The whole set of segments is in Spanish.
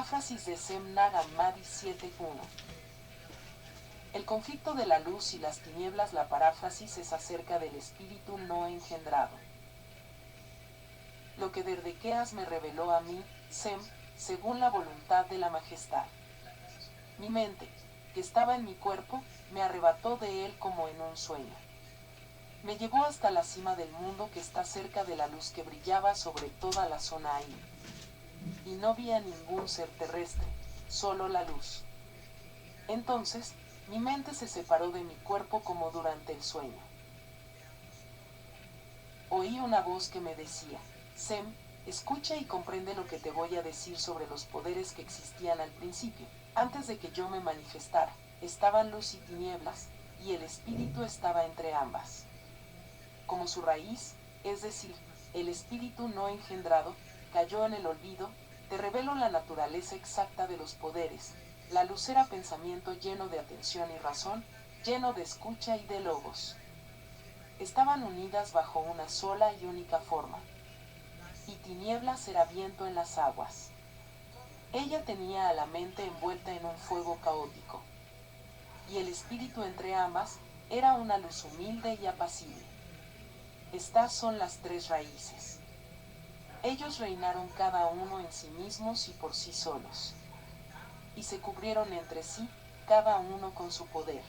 Paráfrasis de Sem Nag Hammadi 7.1. El conflicto de la luz y las tinieblas. La paráfrasis es acerca del espíritu no engendrado. Lo que Derdequeas me reveló a mí, Sem, según la voluntad de la majestad. Mi mente, que estaba en mi cuerpo, me arrebató de él como en un sueño. Me llevó hasta la cima del mundo que está cerca de la luz que brillaba sobre toda la zona ahí. Y no vi a ningún ser terrestre, solo la luz. Entonces, mi mente se separó de mi cuerpo como durante el sueño. Oí una voz que me decía, Sem, escucha y comprende lo que te voy a decir sobre los poderes que existían al principio. Antes de que yo me manifestara, estaban luz y tinieblas, y el espíritu estaba entre ambas. Como su raíz, es decir, el espíritu no engendrado, cayó en el olvido, te revelo la naturaleza exacta de los poderes. La luz era pensamiento lleno de atención y razón, lleno de escucha y de logos. Estaban unidas bajo una sola y única forma. Y tinieblas era viento en las aguas. Ella tenía a la mente envuelta en un fuego caótico. Y el espíritu entre ambas era una luz humilde y apacible. Estas son las tres raíces. Ellos reinaron cada uno en sí mismos y por sí solos. Y se cubrieron entre sí, cada uno con su poder.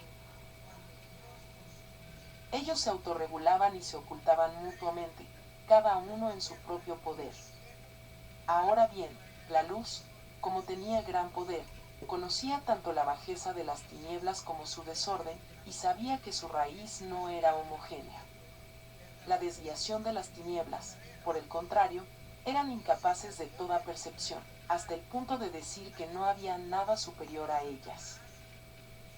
Ellos se autorregulaban y se ocultaban mutuamente, cada uno en su propio poder. Ahora bien, la luz, como tenía gran poder, conocía tanto la bajeza de las tinieblas como su desorden, y sabía que su raíz no era homogénea. La desviación de las tinieblas, por el contrario, eran incapaces de toda percepción, hasta el punto de decir que no había nada superior a ellas.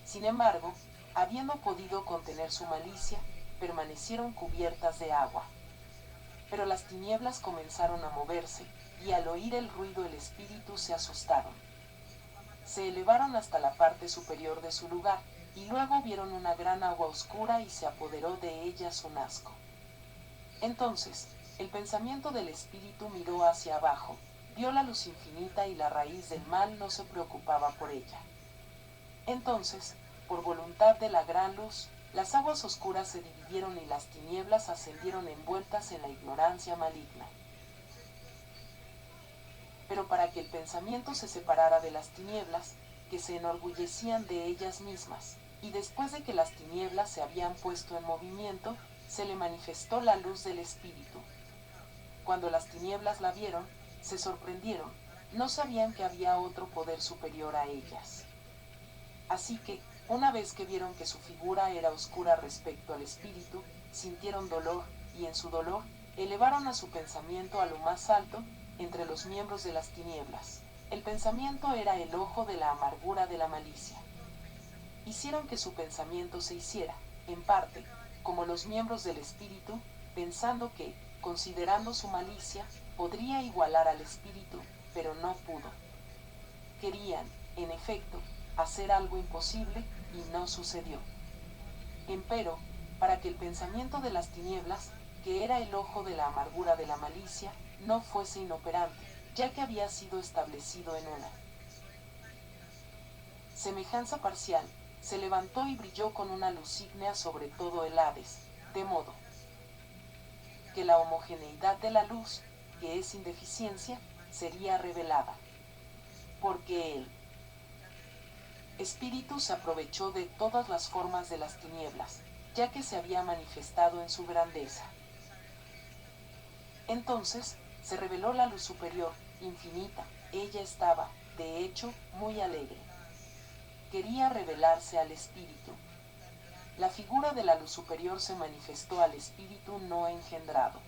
Sin embargo, habiendo podido contener su malicia, permanecieron cubiertas de agua. Pero las tinieblas comenzaron a moverse, y al oír el ruido el espíritu se asustaron. Se elevaron hasta la parte superior de su lugar, y luego vieron una gran agua oscura y se apoderó de ellas un asco. Entonces, el pensamiento del espíritu miró hacia abajo, vio la luz infinita y la raíz del mal no se preocupaba por ella. Entonces, por voluntad de la gran luz, las aguas oscuras se dividieron y las tinieblas ascendieron envueltas en la ignorancia maligna. Pero para que el pensamiento se separara de las tinieblas, que se enorgullecían de ellas mismas, y después de que las tinieblas se habían puesto en movimiento, se le manifestó la luz del espíritu. Cuando las tinieblas la vieron, se sorprendieron, no sabían que había otro poder superior a ellas. Así que, una vez que vieron que su figura era oscura respecto al espíritu, sintieron dolor, y en su dolor, elevaron a su pensamiento a lo más alto, entre los miembros de las tinieblas. El pensamiento era el ojo de la amargura de la malicia. Hicieron que su pensamiento se hiciera, en parte, como los miembros del espíritu, pensando que, considerando su malicia, podría igualar al espíritu, pero no pudo. Querían, en efecto, hacer algo imposible, y no sucedió. Empero, para que el pensamiento de las tinieblas, que era el ojo de la amargura de la malicia, no fuese inoperante, ya que había sido establecido en una semejanza parcial, se levantó y brilló con una luz ígnea sobre todo el Hades, de modo que la homogeneidad de la luz, que es indeficiencia, sería revelada. Porque el espíritu se aprovechó de todas las formas de las tinieblas, ya que se había manifestado en su grandeza. Entonces, se reveló la luz superior, infinita. Ella estaba, de hecho, muy alegre. Quería revelarse al espíritu. La figura de la luz superior se manifestó al espíritu no engendrado.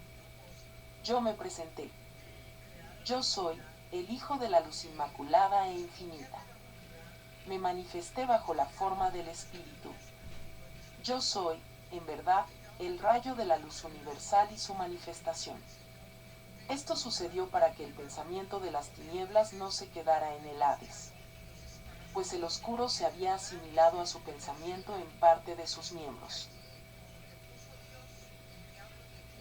Yo me presenté. Yo soy, el Hijo de la luz inmaculada e infinita. Me manifesté bajo la forma del espíritu. Yo soy, en verdad, el rayo de la luz universal y su manifestación. Esto sucedió para que el pensamiento de las tinieblas no se quedara en el Hades, pues el oscuro se había asimilado a su pensamiento en parte de sus miembros.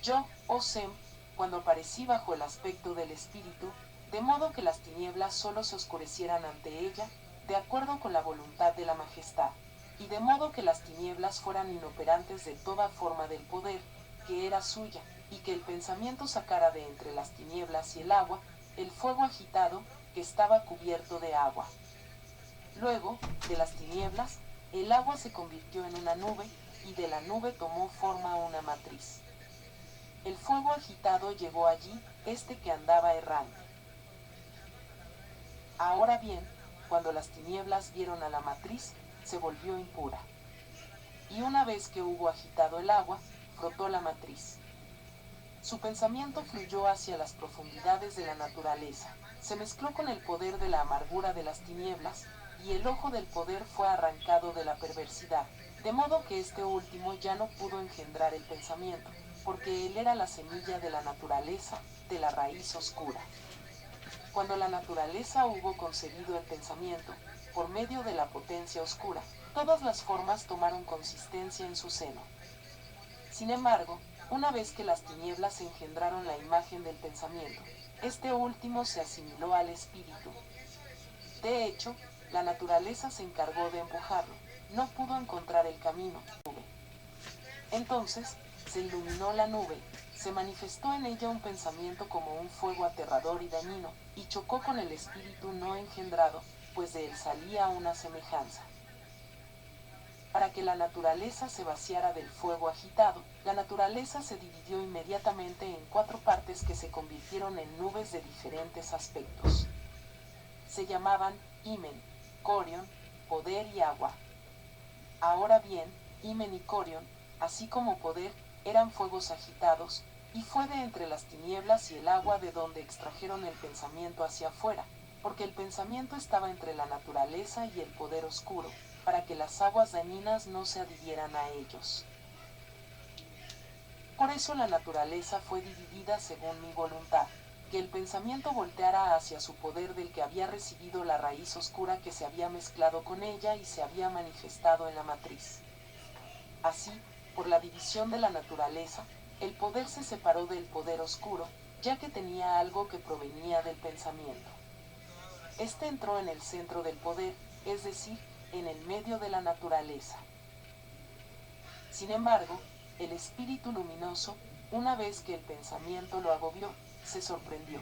Yo, oh Sem, cuando aparecí bajo el aspecto del espíritu, de modo que las tinieblas solo se oscurecieran ante ella, de acuerdo con la voluntad de la majestad, y de modo que las tinieblas fueran inoperantes de toda forma del poder, que era suya, y que el pensamiento sacara de entre las tinieblas y el agua, el fuego agitado, que estaba cubierto de agua. Luego, de las tinieblas, el agua se convirtió en una nube, y de la nube tomó forma una matriz. El fuego agitado llegó allí, que andaba errante. Ahora bien, cuando las tinieblas vieron a la matriz, se volvió impura. Y una vez que hubo agitado el agua, frotó la matriz. Su pensamiento fluyó hacia las profundidades de la naturaleza, se mezcló con el poder de la amargura de las tinieblas, y el ojo del poder fue arrancado de la perversidad, de modo que este último ya no pudo engendrar el pensamiento, porque él era la semilla de la naturaleza, de la raíz oscura. Cuando la naturaleza hubo concebido el pensamiento, por medio de la potencia oscura, todas las formas tomaron consistencia en su seno. Sin embargo, una vez que las tinieblas engendraron la imagen del pensamiento, este último se asimiló al espíritu. De hecho, la naturaleza se encargó de empujarlo, no pudo encontrar el camino. Entonces, se iluminó la nube, se manifestó en ella un pensamiento como un fuego aterrador y dañino, y chocó con el espíritu no engendrado, pues de él salía una semejanza. Para que la naturaleza se vaciara del fuego agitado, la naturaleza se dividió inmediatamente en 4 partes que se convirtieron en nubes de diferentes aspectos. Se llamaban Himen, Corion, poder y agua. Ahora bien, Himen y Corion, así como poder, eran fuegos agitados, y fue de entre las tinieblas y el agua de donde extrajeron el pensamiento hacia afuera, porque el pensamiento estaba entre la naturaleza y el poder oscuro, para que las aguas dañinas no se adhirieran a ellos. Por eso la naturaleza fue dividida según mi voluntad, que el pensamiento volteara hacia su poder del que había recibido la raíz oscura que se había mezclado con ella y se había manifestado en la matriz. Así, por la división de la naturaleza, el poder se separó del poder oscuro, ya que tenía algo que provenía del pensamiento. Este entró en el centro del poder, es decir, en el medio de la naturaleza. Sin embargo, el espíritu luminoso, una vez que el pensamiento lo agobió, se sorprendió.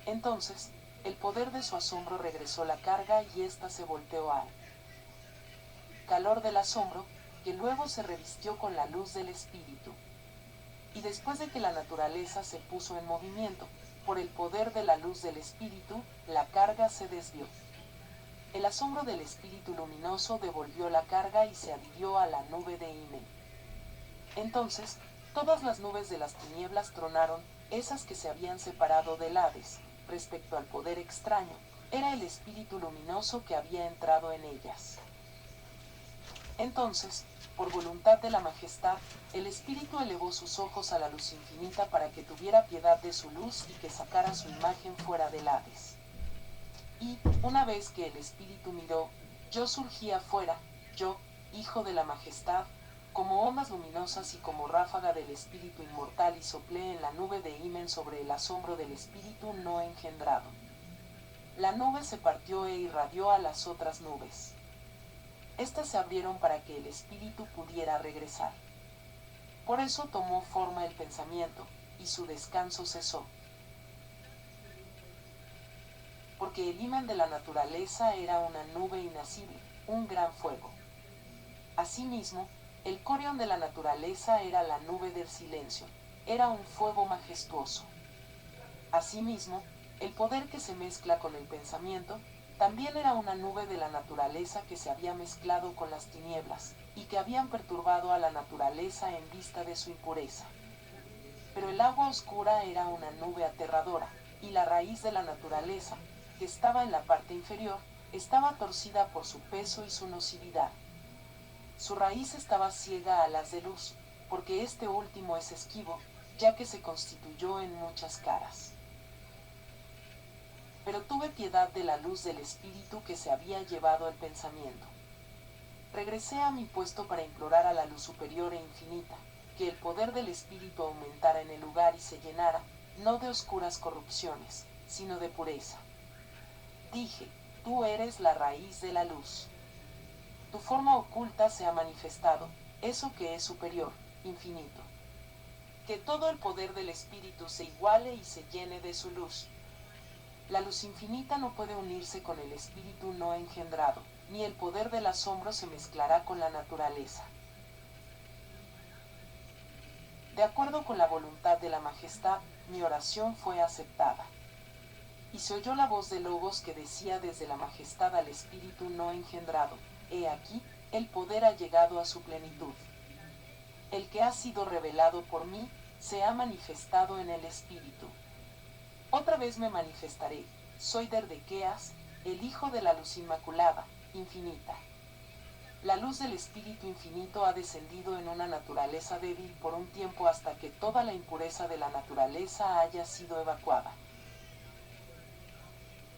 Entonces, el poder de su asombro regresó la carga y ésta se volteó al calor del asombro, que luego se revistió con la luz del espíritu. Y después de que la naturaleza se puso en movimiento, por el poder de la luz del espíritu, la carga se desvió. El asombro del espíritu luminoso devolvió la carga y se adhirió a la nube de Himen. Entonces, todas las nubes de las tinieblas tronaron, esas que se habían separado del Hades, respecto al poder extraño, era el espíritu luminoso que había entrado en ellas. Entonces, por voluntad de la majestad, el espíritu elevó sus ojos a la luz infinita para que tuviera piedad de su luz y que sacara su imagen fuera del Hades. Y, una vez que el espíritu miró, yo surgí afuera, yo, hijo de la majestad, como ondas luminosas y como ráfaga del espíritu inmortal, y soplé en la nube de Himen sobre el asombro del espíritu no engendrado. La nube se partió e irradió a las otras nubes. Estas se abrieron para que el espíritu pudiera regresar. Por eso tomó forma el pensamiento, y su descanso cesó. Porque el Himen de la naturaleza era una nube inacible, un gran fuego. Asimismo, el Corion de la naturaleza era la nube del silencio, era un fuego majestuoso. Asimismo, el poder que se mezcla con el pensamiento, también era una nube de la naturaleza que se había mezclado con las tinieblas, y que habían perturbado a la naturaleza en vista de su impureza. Pero el agua oscura era una nube aterradora, y la raíz de la naturaleza, que estaba en la parte inferior, estaba torcida por su peso y su nocividad. Su raíz estaba ciega a las de luz, porque este último es esquivo, ya que se constituyó en muchas caras. Pero tuve piedad de la luz del espíritu que se había llevado el pensamiento. Regresé a mi puesto para implorar a la luz superior e infinita, que el poder del espíritu aumentara en el lugar y se llenara, no de oscuras corrupciones, sino de pureza. Dije, tú eres la raíz de la luz. Tu forma oculta se ha manifestado, eso que es superior, infinito. Que todo el poder del Espíritu se iguale y se llene de su luz. La luz infinita no puede unirse con el Espíritu no engendrado, ni el poder del asombro se mezclará con la naturaleza. De acuerdo con la voluntad de la Majestad, mi oración fue aceptada. Y se oyó la voz de Logos que decía desde la Majestad al Espíritu no engendrado, he aquí, el poder ha llegado a su plenitud. El que ha sido revelado por mí, se ha manifestado en el Espíritu. Otra vez me manifestaré, soy Derdequeas, el Hijo de la Luz Inmaculada, infinita. La luz del Espíritu Infinito ha descendido en una naturaleza débil por un tiempo hasta que toda la impureza de la naturaleza haya sido evacuada.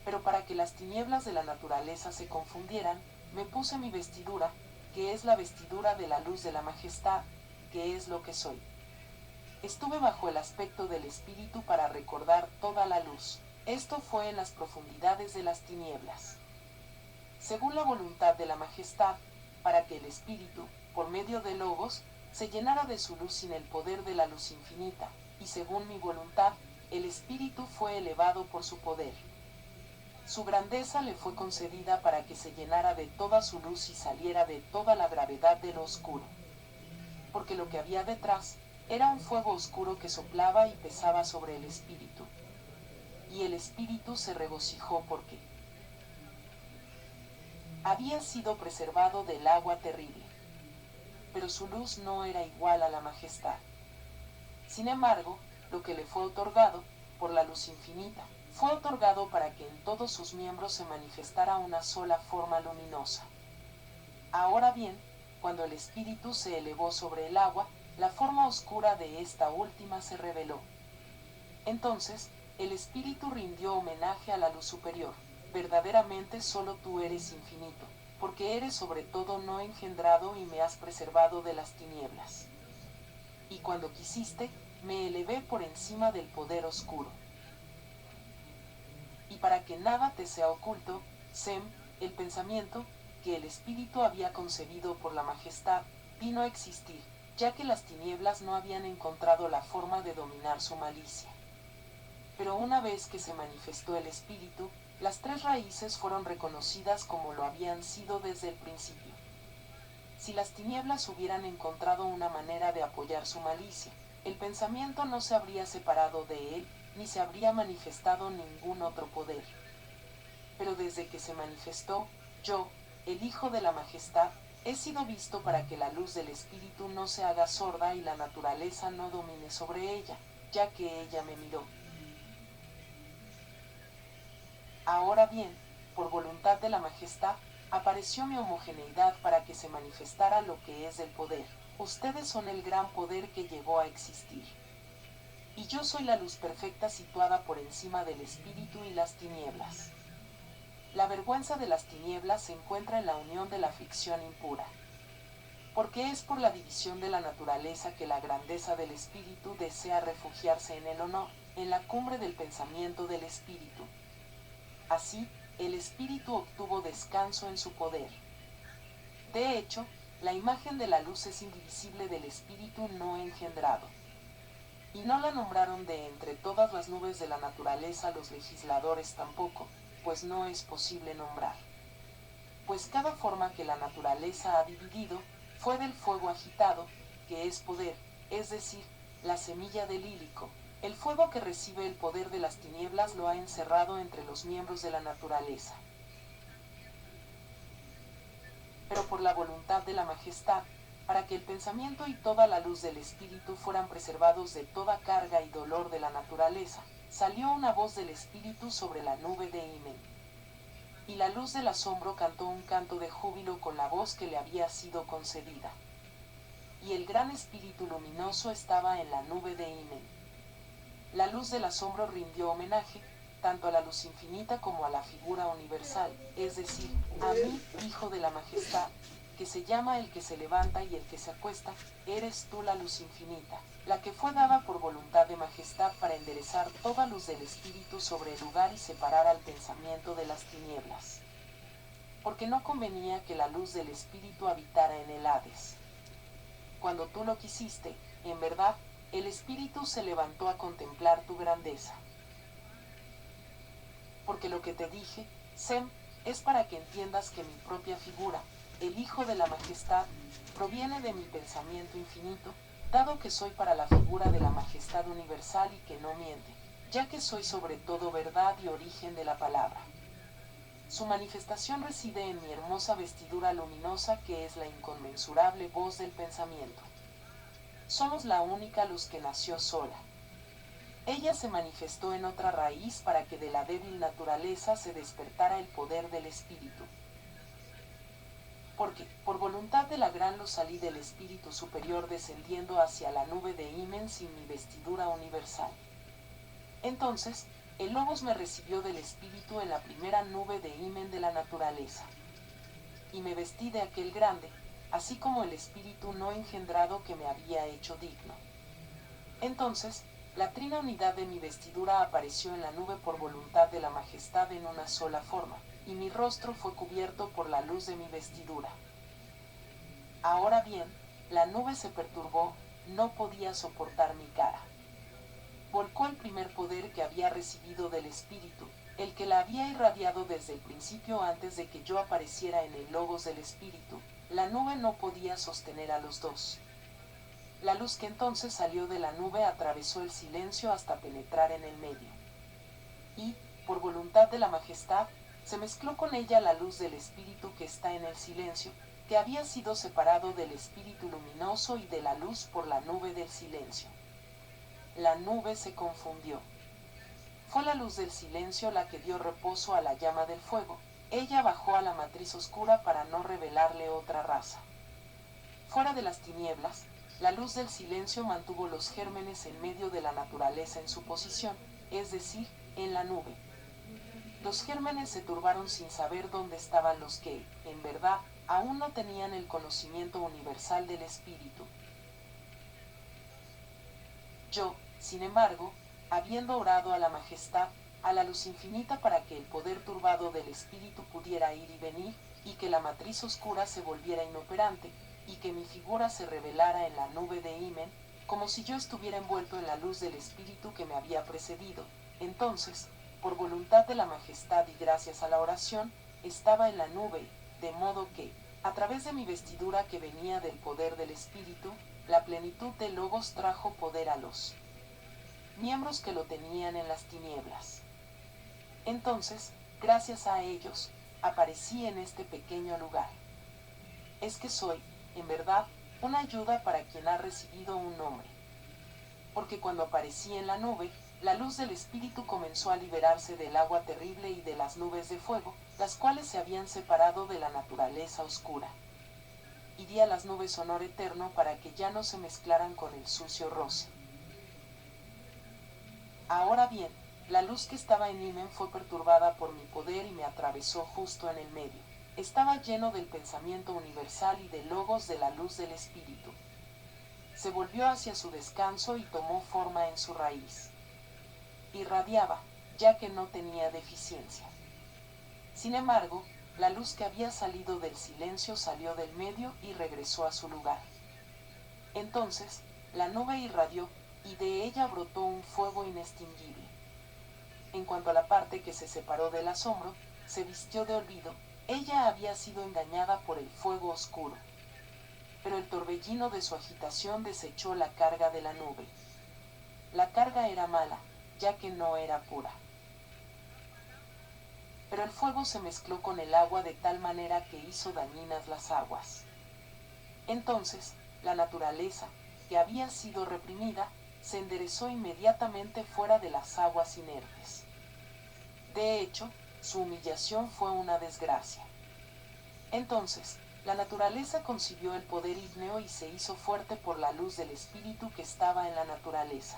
Pero para que las tinieblas de la naturaleza se confundieran, me puse mi vestidura, que es la vestidura de la luz de la Majestad, que es lo que soy. Estuve bajo el aspecto del Espíritu para recordar toda la luz. Esto fue en las profundidades de las tinieblas. Según la voluntad de la Majestad, para que el Espíritu, por medio de Logos, se llenara de su luz sin el poder de la luz infinita, y según mi voluntad, el Espíritu fue elevado por su poder. Su grandeza le fue concedida para que se llenara de toda su luz y saliera de toda la gravedad de lo oscuro. Porque lo que había detrás era un fuego oscuro que soplaba y pesaba sobre el Espíritu. Y el Espíritu se regocijó porque había sido preservado del agua terrible. Pero su luz no era igual a la Majestad. Sin embargo, lo que le fue otorgado, por la luz infinita, fue otorgado para que en todos sus miembros se manifestara una sola forma luminosa. Ahora bien, cuando el Espíritu se elevó sobre el agua, la forma oscura de esta última se reveló. Entonces, el Espíritu rindió homenaje a la luz superior. Verdaderamente solo tú eres infinito, porque eres sobre todo no engendrado y me has preservado de las tinieblas. Y cuando quisiste, me elevé por encima del poder oscuro. Y para que nada te sea oculto, Sem, el pensamiento, que el Espíritu había concebido por la Majestad, vino a existir, ya que las tinieblas no habían encontrado la forma de dominar su malicia. Pero una vez que se manifestó el Espíritu, las tres raíces fueron reconocidas como lo habían sido desde el principio. Si las tinieblas hubieran encontrado una manera de apoyar su malicia, el pensamiento no se habría separado de él, ni se habría manifestado ningún otro poder. Pero desde que se manifestó, yo, el Hijo de la Majestad, he sido visto para que la luz del Espíritu no se haga sorda y la naturaleza no domine sobre ella, ya que ella me miró. Ahora bien, por voluntad de la Majestad, apareció mi homogeneidad para que se manifestara lo que es el poder. Ustedes son el gran poder que llegó a existir. Y yo soy la luz perfecta situada por encima del Espíritu y las tinieblas. La vergüenza de las tinieblas se encuentra en la unión de la ficción impura. Porque es por la división de la naturaleza que la grandeza del Espíritu desea refugiarse en el honor, en la cumbre del pensamiento del Espíritu. Así, el Espíritu obtuvo descanso en su poder. De hecho, la imagen de la luz es indivisible del Espíritu no engendrado. Y no la nombraron de entre todas las nubes de la naturaleza los legisladores tampoco, pues no es posible nombrar. Pues cada forma que la naturaleza ha dividido, fue del fuego agitado, que es poder, es decir, la semilla del lílico. El fuego que recibe el poder de las tinieblas lo ha encerrado entre los miembros de la naturaleza. Pero por la voluntad de la Majestad, para que el pensamiento y toda la luz del Espíritu fueran preservados de toda carga y dolor de la naturaleza, salió una voz del Espíritu sobre la nube de Himen. Y la luz del asombro cantó un canto de júbilo con la voz que le había sido concedida. Y el gran Espíritu luminoso estaba en la nube de Himen. La luz del asombro rindió homenaje, tanto a la luz infinita como a la figura universal, es decir, a mí, Hijo de la Majestad, que se llama el que se levanta y el que se acuesta, eres tú la luz infinita, la que fue dada por voluntad de majestad para enderezar toda luz del espíritu sobre el lugar y separar al pensamiento de las tinieblas. Porque no convenía que la luz del espíritu habitara en el Hades. Cuando tú lo quisiste, en verdad, el espíritu se levantó a contemplar tu grandeza. Porque lo que te dije, Sem, es para que entiendas que mi propia figura, el Hijo de la Majestad, proviene de mi pensamiento infinito, dado que soy para la figura de la Majestad universal y que no miente, ya que soy sobre todo verdad y origen de la palabra. Su manifestación reside en mi hermosa vestidura luminosa que es la inconmensurable voz del pensamiento. Somos la única luz que nació sola. Ella se manifestó en otra raíz para que de la débil naturaleza se despertara el poder del espíritu. Porque, por voluntad de la gran luz salí del espíritu superior descendiendo hacia la nube de Himen sin mi vestidura universal. Entonces, el Logos me recibió del espíritu en la primera nube de Himen de la naturaleza. Y me vestí de aquel grande, así como el espíritu no engendrado que me había hecho digno. Entonces, la trina unidad de mi vestidura apareció en la nube por voluntad de la majestad en una sola forma, y mi rostro fue cubierto por la luz de mi vestidura. Ahora bien, la nube se perturbó, no podía soportar mi cara. Volcó el primer poder que había recibido del espíritu, el que la había irradiado desde el principio antes de que yo apareciera en el logos del espíritu. La nube no podía sostener a los dos. La luz que entonces salió de la nube atravesó el silencio hasta penetrar en el medio. Y, por voluntad de la majestad, se mezcló con ella la luz del espíritu que está en el silencio, que había sido separado del espíritu luminoso y de la luz por la nube del silencio. La nube se confundió. Fue la luz del silencio la que dio reposo a la llama del fuego. Ella bajó a la matriz oscura para no revelarle otra raza. Fuera de las tinieblas, la luz del silencio mantuvo los gérmenes en medio de la naturaleza en su posición, es decir, en la nube. Los gérmenes se turbaron sin saber dónde estaban los que, en verdad, aún no tenían el conocimiento universal del espíritu. Yo, sin embargo, habiendo orado a la majestad, a la luz infinita para que el poder turbado del espíritu pudiera ir y venir, y que la matriz oscura se volviera inoperante, y que mi figura se revelara en la nube de Himen, como si yo estuviera envuelto en la luz del espíritu que me había precedido. Entonces, por voluntad de la majestad y gracias a la oración, estaba en la nube, de modo que, a través de mi vestidura que venía del poder del espíritu, la plenitud del Logos trajo poder a los miembros que lo tenían en las tinieblas. Entonces, gracias a ellos, aparecí en este pequeño lugar. Es que soy, en verdad, una ayuda para quien ha recibido un nombre. Porque cuando aparecí en la nube, la luz del espíritu comenzó a liberarse del agua terrible y de las nubes de fuego, las cuales se habían separado de la naturaleza oscura. Y di a las nubes honor eterno para que ya no se mezclaran con el sucio roce. Ahora bien, la luz que estaba en Himen fue perturbada por mi poder y me atravesó justo en el medio. Estaba lleno del pensamiento universal y del logos de la luz del espíritu. Se volvió hacia su descanso y tomó forma en su raíz. Irradiaba, ya que no tenía deficiencia. Sin embargo, la luz que había salido del silencio salió del medio y regresó a su lugar. Entonces, la nube irradió, y de ella brotó un fuego inextinguible. En cuanto a la parte que se separó del asombro, se vistió de olvido. Ella había sido engañada por el fuego oscuro. Pero el torbellino de su agitación desechó la carga de la nube. La carga era mala, ya que no era pura. Pero el fuego se mezcló con el agua de tal manera que hizo dañinas las aguas. Entonces, la naturaleza, que había sido reprimida, se enderezó inmediatamente fuera de las aguas inertes. De hecho, su humillación fue una desgracia. Entonces, la naturaleza concibió el poder ígneo y se hizo fuerte por la luz del espíritu que estaba en la naturaleza.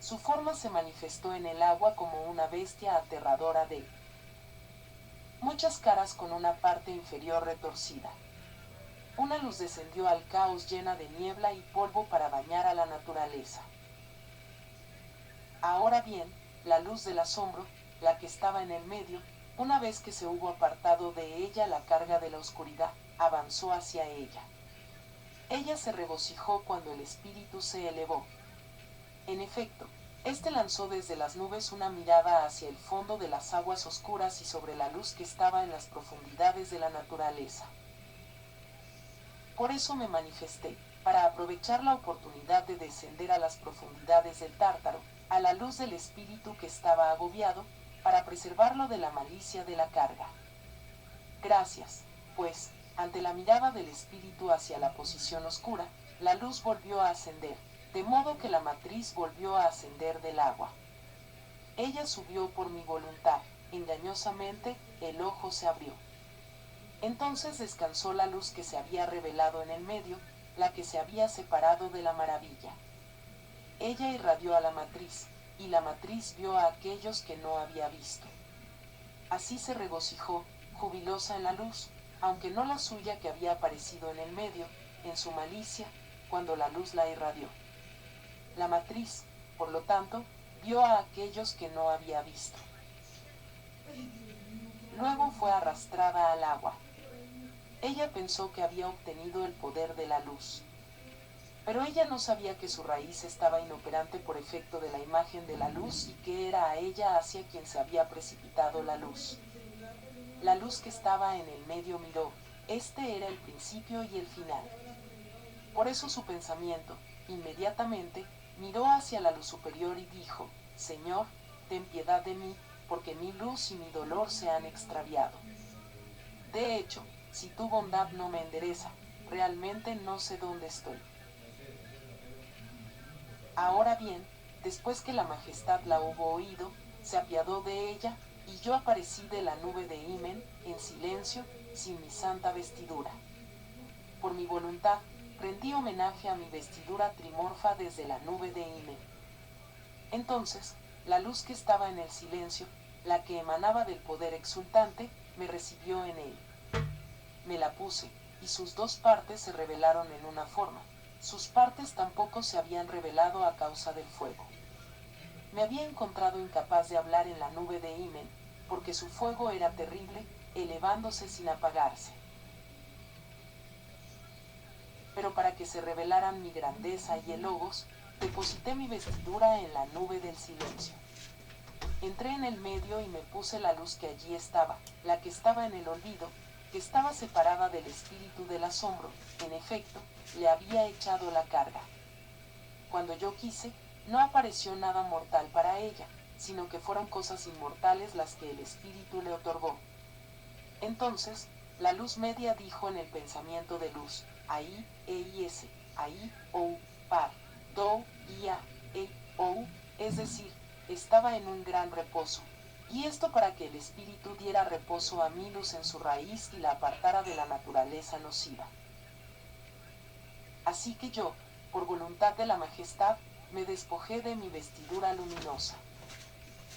Su forma se manifestó en el agua como una bestia aterradora de muchas caras con una parte inferior retorcida. Una luz descendió al caos llena de niebla y polvo para bañar a la naturaleza. Ahora bien, la luz del asombro, la que estaba en el medio, una vez que se hubo apartado de ella la carga de la oscuridad, avanzó hacia ella. Ella se regocijó cuando el espíritu se elevó. En efecto, éste lanzó desde las nubes una mirada hacia el fondo de las aguas oscuras y sobre la luz que estaba en las profundidades de la naturaleza. Por eso me manifesté, para aprovechar la oportunidad de descender a las profundidades del Tártaro, a la luz del espíritu que estaba agobiado, para preservarlo de la malicia de la carga. Gracias, pues, ante la mirada del espíritu hacia la posición oscura, la luz volvió a ascender, de modo que la matriz volvió a ascender del agua. Ella subió por mi voluntad, engañosamente, el ojo se abrió. Entonces descansó la luz que se había revelado en el medio, la que se había separado de la maravilla. Ella irradió a la matriz, y la matriz vio a aquellos que no había visto. Así se regocijó, jubilosa en la luz, aunque no la suya que había aparecido en el medio, en su malicia, cuando la luz la irradió. La matriz, por lo tanto, vio a aquellos que no había visto. Luego fue arrastrada al agua. Ella pensó que había obtenido el poder de la luz. Pero ella no sabía que su raíz estaba inoperante por efecto de la imagen de la luz y que era a ella hacia quien se había precipitado la luz. La luz que estaba en el medio miró, este era el principio y el final. Por eso su pensamiento, inmediatamente, miró hacia la luz superior y dijo, Señor, ten piedad de mí, porque mi luz y mi dolor se han extraviado. De hecho, si tu bondad no me endereza, realmente no sé dónde estoy. Ahora bien, después que la majestad la hubo oído, se apiadó de ella, y yo aparecí de la nube de Himen, en silencio, sin mi santa vestidura. Por mi voluntad, rendí homenaje a mi vestidura trimorfa desde la nube de Himen. Entonces, la luz que estaba en el silencio, la que emanaba del poder exultante, me recibió en él. Me la puse, y sus dos partes se revelaron en una forma. Sus partes tampoco se habían revelado a causa del fuego. Me había encontrado incapaz de hablar en la nube de Himen, porque su fuego era terrible, elevándose sin apagarse. Pero para que se revelaran mi grandeza y el logos, deposité mi vestidura en la nube del silencio. Entré en el medio y me puse la luz que allí estaba, la que estaba en el olvido, que estaba separada del espíritu del asombro, en efecto, le había echado la carga. Cuando yo quise, no apareció nada mortal para ella, sino que fueron cosas inmortales las que el espíritu le otorgó. Entonces, la luz media dijo en el pensamiento de luz, ahí, eis, ahí, ou, par, do, ia, ou, es decir, estaba en un gran reposo. Y esto para que el espíritu diera reposo a mi luz en su raíz y la apartara de la naturaleza nociva. Así que yo, por voluntad de la majestad, me despojé de mi vestidura luminosa.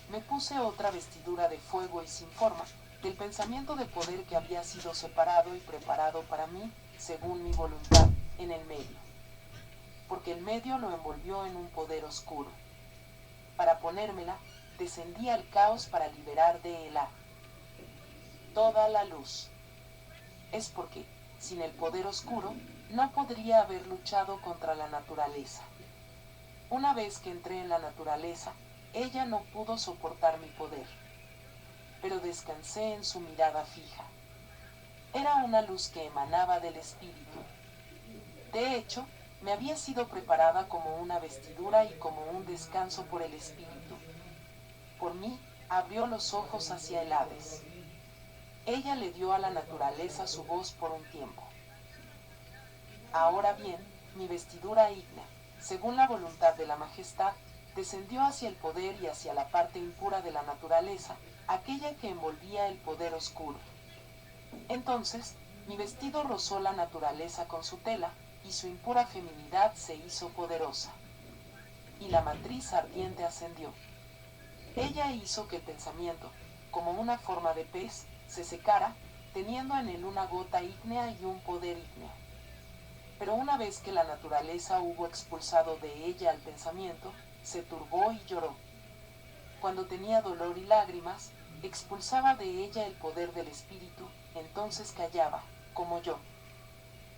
Me puse otra vestidura de fuego y sin forma, del pensamiento de poder que había sido separado y preparado para mí, según mi voluntad, en el medio. Porque el medio lo envolvió en un poder oscuro. Para ponérmela, descendí al caos para liberar de él a toda la luz. Es porque, sin el poder oscuro, no podría haber luchado contra la naturaleza. Una vez que entré en la naturaleza, ella no pudo soportar mi poder. Pero descansé en su mirada fija. Era una luz que emanaba del espíritu. De hecho, me había sido preparada como una vestidura y como un descanso por el espíritu. Por mí, abrió los ojos hacia el Hades. Ella le dio a la naturaleza su voz por un tiempo. Ahora bien, mi vestidura ígnea, según la voluntad de la majestad, descendió hacia el poder y hacia la parte impura de la naturaleza, aquella que envolvía el poder oscuro. Entonces, mi vestido rozó la naturaleza con su tela, y su impura feminidad se hizo poderosa. Y la matriz ardiente ascendió. Ella hizo que el pensamiento, como una forma de pez, se secara, teniendo en él una gota ígnea y un poder ígneo. Pero una vez que la naturaleza hubo expulsado de ella al pensamiento, se turbó y lloró. Cuando tenía dolor y lágrimas, expulsaba de ella el poder del espíritu, entonces callaba, como yo.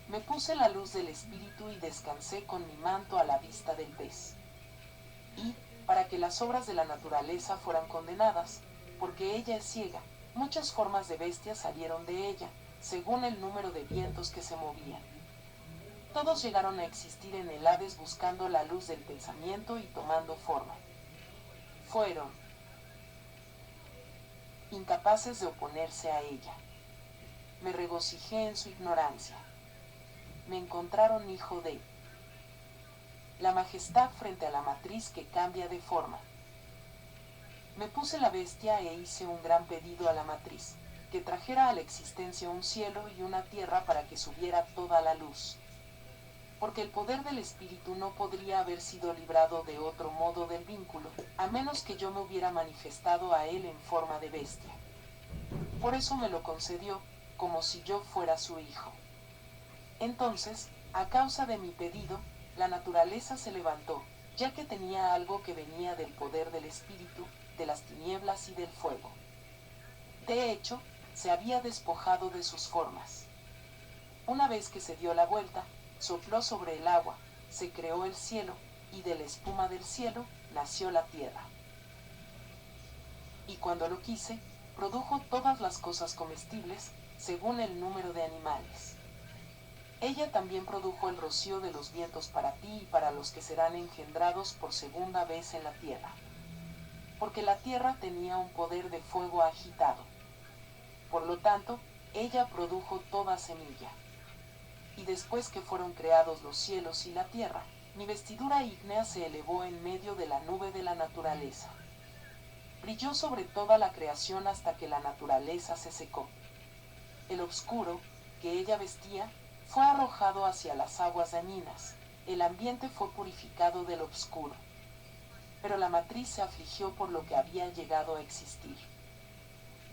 Me puse la luz del espíritu y descansé con mi manto a la vista del pez. Y, para que las obras de la naturaleza fueran condenadas, porque ella es ciega, muchas formas de bestias salieron de ella, según el número de vientos que se movían. Todos llegaron a existir en el Hades buscando la luz del pensamiento y tomando forma. Fueron incapaces de oponerse a ella. Me regocijé en su ignorancia. Me encontraron hijo de la majestad frente a la matriz que cambia de forma. Me puse la bestia e hice un gran pedido a la matriz, que trajera a la existencia un cielo y una tierra para que subiera toda la luz. Porque el poder del espíritu no podría haber sido librado de otro modo del vínculo, a menos que yo me hubiera manifestado a él en forma de bestia. Por eso me lo concedió, como si yo fuera su hijo. Entonces, a causa de mi pedido, la naturaleza se levantó, ya que tenía algo que venía del poder del espíritu, de las tinieblas y del fuego. De hecho, se había despojado de sus formas. Una vez que se dio la vuelta, sopló sobre el agua, se creó el cielo, y de la espuma del cielo nació la tierra. Y cuando lo quise, produjo todas las cosas comestibles, según el número de animales. Ella también produjo el rocío de los vientos para ti y para los que serán engendrados por segunda vez en la tierra. Porque la tierra tenía un poder de fuego agitado. Por lo tanto, ella produjo toda semilla. Y después que fueron creados los cielos y la tierra, mi vestidura ígnea se elevó en medio de la nube de la naturaleza. Brilló sobre toda la creación hasta que la naturaleza se secó. El obscuro, que ella vestía, fue arrojado hacia las aguas dañinas, el ambiente fue purificado del obscuro. Pero la matriz se afligió por lo que había llegado a existir.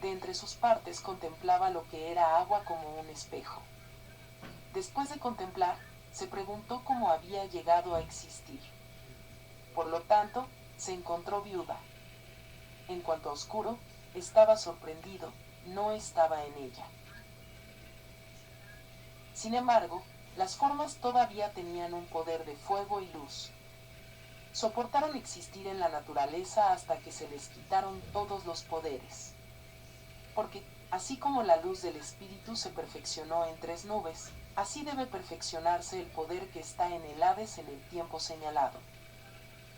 De entre sus partes contemplaba lo que era agua como un espejo. Después de contemplar, se preguntó cómo había llegado a existir. Por lo tanto, se encontró viuda. En cuanto a oscuro, estaba sorprendido, no estaba en ella. Sin embargo, las formas todavía tenían un poder de fuego y luz. Soportaron existir en la naturaleza hasta que se les quitaron todos los poderes. Porque, así como la luz del espíritu se perfeccionó en 3 nubes, así debe perfeccionarse el poder que está en el Hades en el tiempo señalado.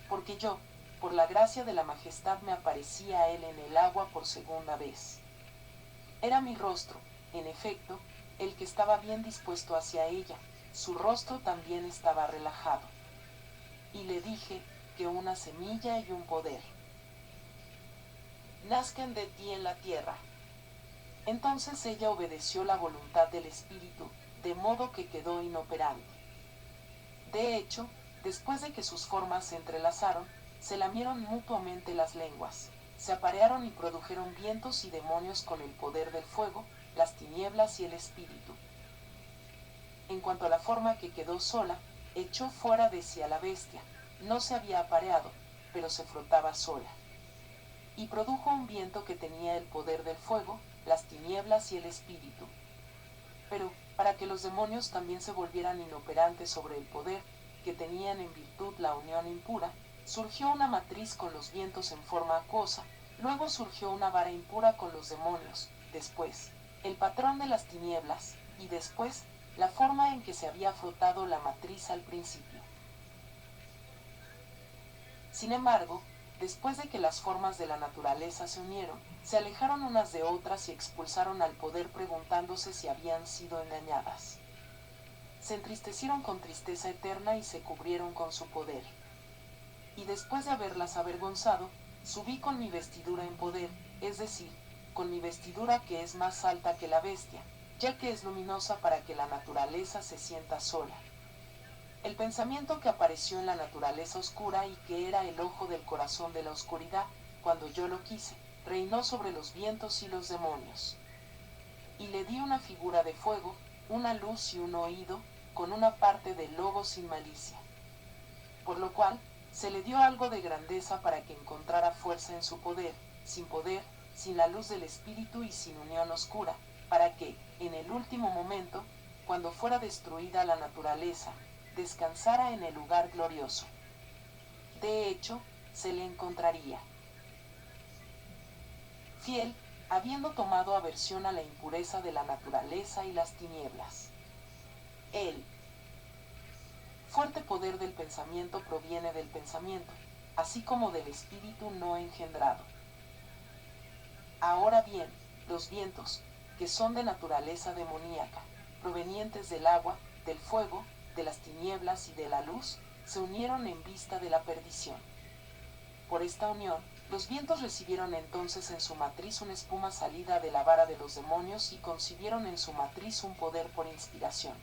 Porque yo, por la gracia de la majestad, me aparecí a él en el agua por segunda vez. Era mi rostro, en efecto, el que estaba bien dispuesto hacia ella, su rostro también estaba relajado. Y le dije que una semilla y un poder nazcan de ti en la tierra. Entonces ella obedeció la voluntad del espíritu, de modo que quedó inoperante. De hecho, después de que sus formas se entrelazaron, se lamieron mutuamente las lenguas, se aparearon y produjeron vientos y demonios con el poder del fuego, las tinieblas y el espíritu. En cuanto a la forma que quedó sola, echó fuera de sí a la bestia, no se había apareado, pero se frotaba sola. Y produjo un viento que tenía el poder del fuego, las tinieblas y el espíritu. Pero, para que los demonios también se volvieran inoperantes sobre el poder que tenían en virtud la unión impura, surgió una matriz con los vientos en forma acuosa, luego surgió una vara impura con los demonios, después, el patrón de las tinieblas, y después, la forma en que se había frotado la matriz al principio. Sin embargo, después de que las formas de la naturaleza se unieron, se alejaron unas de otras y expulsaron al poder preguntándose si habían sido engañadas. Se entristecieron con tristeza eterna y se cubrieron con su poder. Y después de haberlas avergonzado, subí con mi vestidura en poder, es decir, con mi vestidura que es más alta que la bestia, ya que es luminosa para que la naturaleza se sienta sola. El pensamiento que apareció en la naturaleza oscura y que era el ojo del corazón de la oscuridad, cuando yo lo quise, reinó sobre los vientos y los demonios. Y le di una figura de fuego, una luz y un oído, con una parte del lobo sin malicia. Por lo cual, se le dio algo de grandeza para que encontrara fuerza en su poder, sin la luz del espíritu y sin unión oscura, para que, en el último momento, cuando fuera destruida la naturaleza, descansara en el lugar glorioso. De hecho, se le encontraría fiel, habiendo tomado aversión a la impureza de la naturaleza y las tinieblas. El fuerte poder del pensamiento proviene del pensamiento, así como del espíritu no engendrado. Ahora bien, los vientos, que son de naturaleza demoníaca, provenientes del agua, del fuego, de las tinieblas y de la luz, se unieron en vista de la perdición. Por esta unión, los vientos recibieron entonces en su matriz una espuma salida de la vara de los demonios y concibieron en su matriz un poder por inspiración.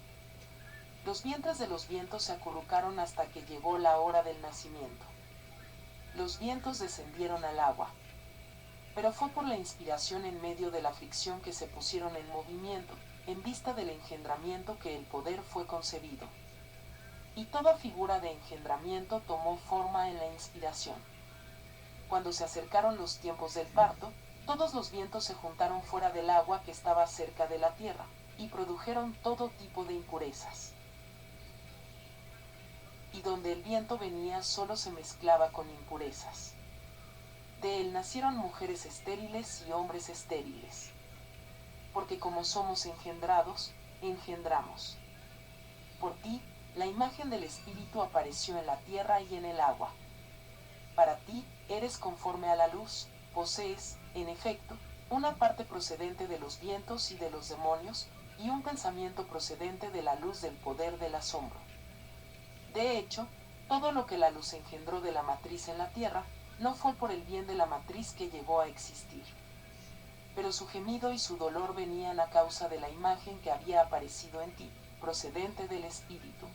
Los vientres de los vientos se acurrucaron hasta que llegó la hora del nacimiento. Los vientos descendieron al agua. Pero fue por la inspiración en medio de la fricción que se pusieron en movimiento, en vista del engendramiento que el poder fue concebido. Y toda figura de engendramiento tomó forma en la inspiración. Cuando se acercaron los tiempos del parto, todos los vientos se juntaron fuera del agua que estaba cerca de la tierra, y produjeron todo tipo de impurezas. Y donde el viento venía solo se mezclaba con impurezas. De él nacieron mujeres estériles y hombres estériles. Porque como somos engendrados, engendramos. Por ti, la imagen del Espíritu apareció en la tierra y en el agua. Para ti, eres conforme a la luz, posees, en efecto, una parte procedente de los vientos y de los demonios, y un pensamiento procedente de la luz del poder del asombro. De hecho, todo lo que la luz engendró de la matriz en la tierra, no fue por el bien de la matriz que llegó a existir. Pero su gemido y su dolor venían a causa de la imagen que había aparecido en ti, procedente del Espíritu.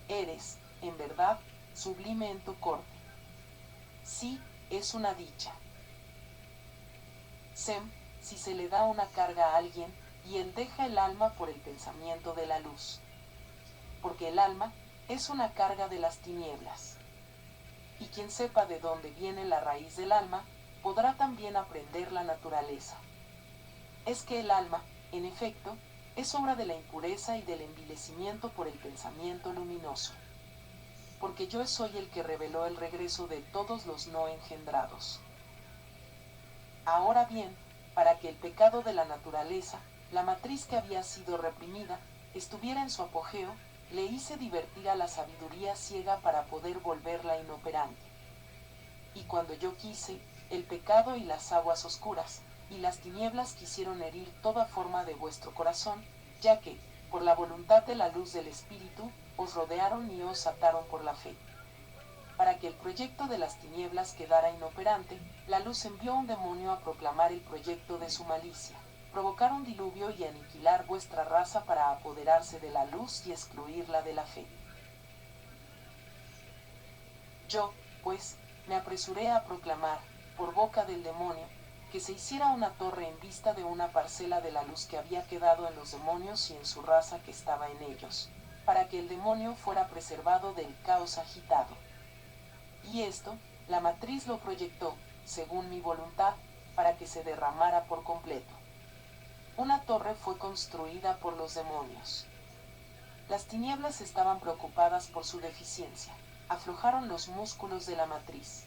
Eres, en verdad, sublime en tu corte. Sí, es una dicha. Sem, si se le da una carga a alguien, y él deja el alma por el pensamiento de la luz. Porque el alma es una carga de las tinieblas. Y quien sepa de dónde viene la raíz del alma, podrá también aprender la naturaleza. Es que el alma, en efecto, es obra de la impureza y del envilecimiento por el pensamiento luminoso. Porque yo soy el que reveló el regreso de todos los no engendrados. Ahora bien, para que el pecado de la naturaleza, la matriz que había sido reprimida, estuviera en su apogeo, le hice divertir a la sabiduría ciega para poder volverla inoperante. Y cuando yo quise, el pecado y las aguas oscuras, y las tinieblas quisieron herir toda forma de vuestro corazón, ya que, por la voluntad de la luz del Espíritu, os rodearon y os ataron por la fe. Para que el proyecto de las tinieblas quedara inoperante, la luz envió un demonio a proclamar el proyecto de su malicia, provocar un diluvio y aniquilar vuestra raza para apoderarse de la luz y excluirla de la fe. Yo, pues, me apresuré a proclamar, por boca del demonio, que se hiciera una torre en vista de una parcela de la luz que había quedado en los demonios y en su raza que estaba en ellos, para que el demonio fuera preservado del caos agitado. Y esto, la matriz lo proyectó, según mi voluntad, para que se derramara por completo. Una torre fue construida por los demonios. Las tinieblas estaban preocupadas por su deficiencia, aflojaron los músculos de la matriz.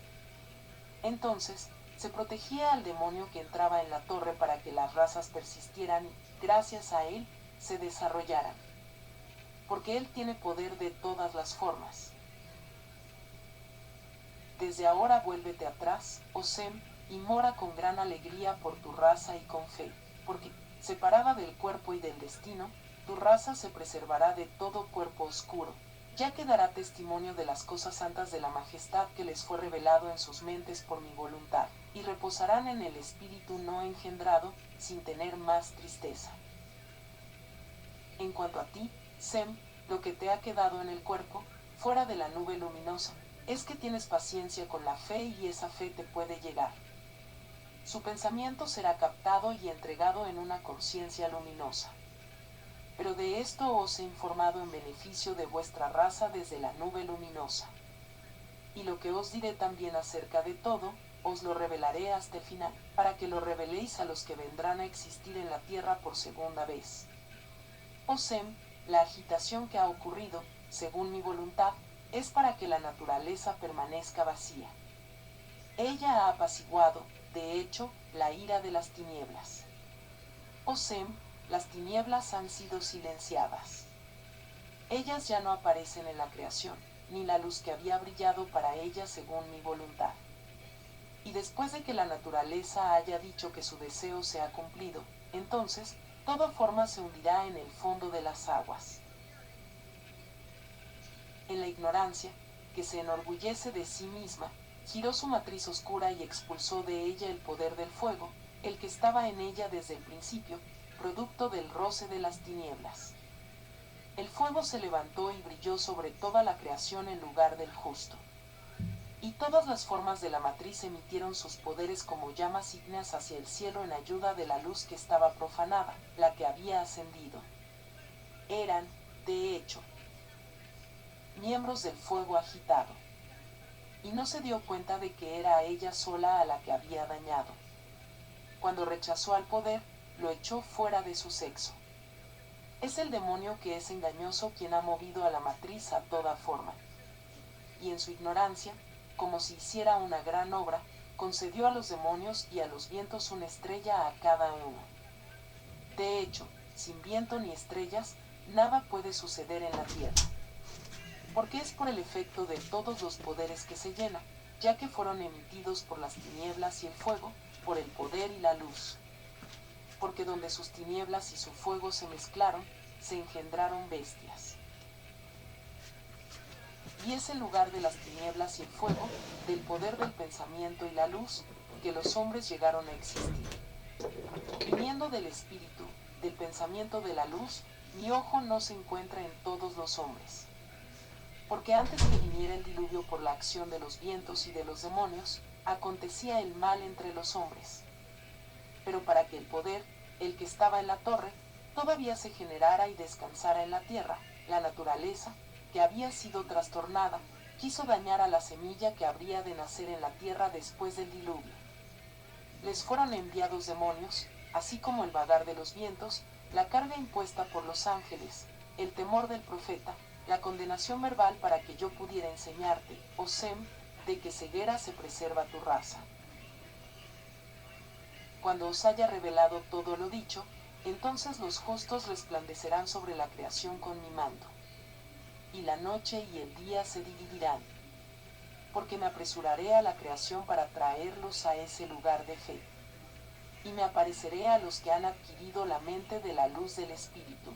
Entonces, se protegía al demonio que entraba en la torre para que las razas persistieran y, gracias a él, se desarrollaran. Porque él tiene poder de todas las formas. Desde ahora vuélvete atrás, oh Sem, y mora con gran alegría por tu raza y con fe, porque, separada del cuerpo y del destino, tu raza se preservará de todo cuerpo oscuro, ya que dará testimonio de las cosas santas de la majestad que les fue revelado en sus mentes por mi voluntad, y reposarán en el espíritu no engendrado, sin tener más tristeza. En cuanto a ti, Sem, lo que te ha quedado en el cuerpo, fuera de la nube luminosa, es que tienes paciencia con la fe y esa fe te puede llegar. Su pensamiento será captado y entregado en una conciencia luminosa. Pero de esto os he informado en beneficio de vuestra raza desde la nube luminosa. Y lo que os diré también acerca de todo, os lo revelaré hasta el final, para que lo reveléis a los que vendrán a existir en la tierra por segunda vez. Sem, la agitación que ha ocurrido, según mi voluntad, es para que la naturaleza permanezca vacía. Ella ha apaciguado, de hecho, la ira de las tinieblas. Sem, las tinieblas han sido silenciadas. Ellas ya no aparecen en la creación, ni la luz que había brillado para ellas según mi voluntad. Y después de que la naturaleza haya dicho que su deseo se ha cumplido, entonces, toda forma se hundirá en el fondo de las aguas. En la ignorancia, que se enorgullece de sí misma, giró su matriz oscura y expulsó de ella el poder del fuego, el que estaba en ella desde el principio, producto del roce de las tinieblas. El fuego se levantó y brilló sobre toda la creación en lugar del justo. Y todas las formas de la matriz emitieron sus poderes como llamas ígneas hacia el cielo en ayuda de la luz que estaba profanada, la que había ascendido. Eran, de hecho, miembros del fuego agitado. Y no se dio cuenta de que era a ella sola a la que había dañado. Cuando rechazó al poder, lo echó fuera de su sexo. Es el demonio que es engañoso quien ha movido a la matriz a toda forma. Y en su ignorancia, como si hiciera una gran obra, concedió a los demonios y a los vientos una estrella a cada uno. De hecho, sin viento ni estrellas, nada puede suceder en la tierra. Porque es por el efecto de todos los poderes que se llena, ya que fueron emitidos por las tinieblas y el fuego, por el poder y la luz. Porque donde sus tinieblas y su fuego se mezclaron, se engendraron bestias. Y es el lugar de las tinieblas y el fuego, del poder del pensamiento y la luz, que los hombres llegaron a existir. Viniendo del espíritu, del pensamiento de la luz, mi ojo no se encuentra en todos los hombres. Porque antes que viniera el diluvio por la acción de los vientos y de los demonios, acontecía el mal entre los hombres. Pero para que el poder, el que estaba en la torre, todavía se generara y descansara en la tierra, la naturaleza, que había sido trastornada, quiso dañar a la semilla que habría de nacer en la tierra después del diluvio. Les fueron enviados demonios, así como el vagar de los vientos, la carga impuesta por los ángeles, el temor del profeta, la condenación verbal para que yo pudiera enseñarte, Sem, de que ceguera se preserva tu raza. Cuando os haya revelado todo lo dicho, entonces los justos resplandecerán sobre la creación con mi manto. Y la noche y el día se dividirán. Porque me apresuraré a la creación para traerlos a ese lugar de fe. Y me apareceré a los que han adquirido la mente de la luz del Espíritu.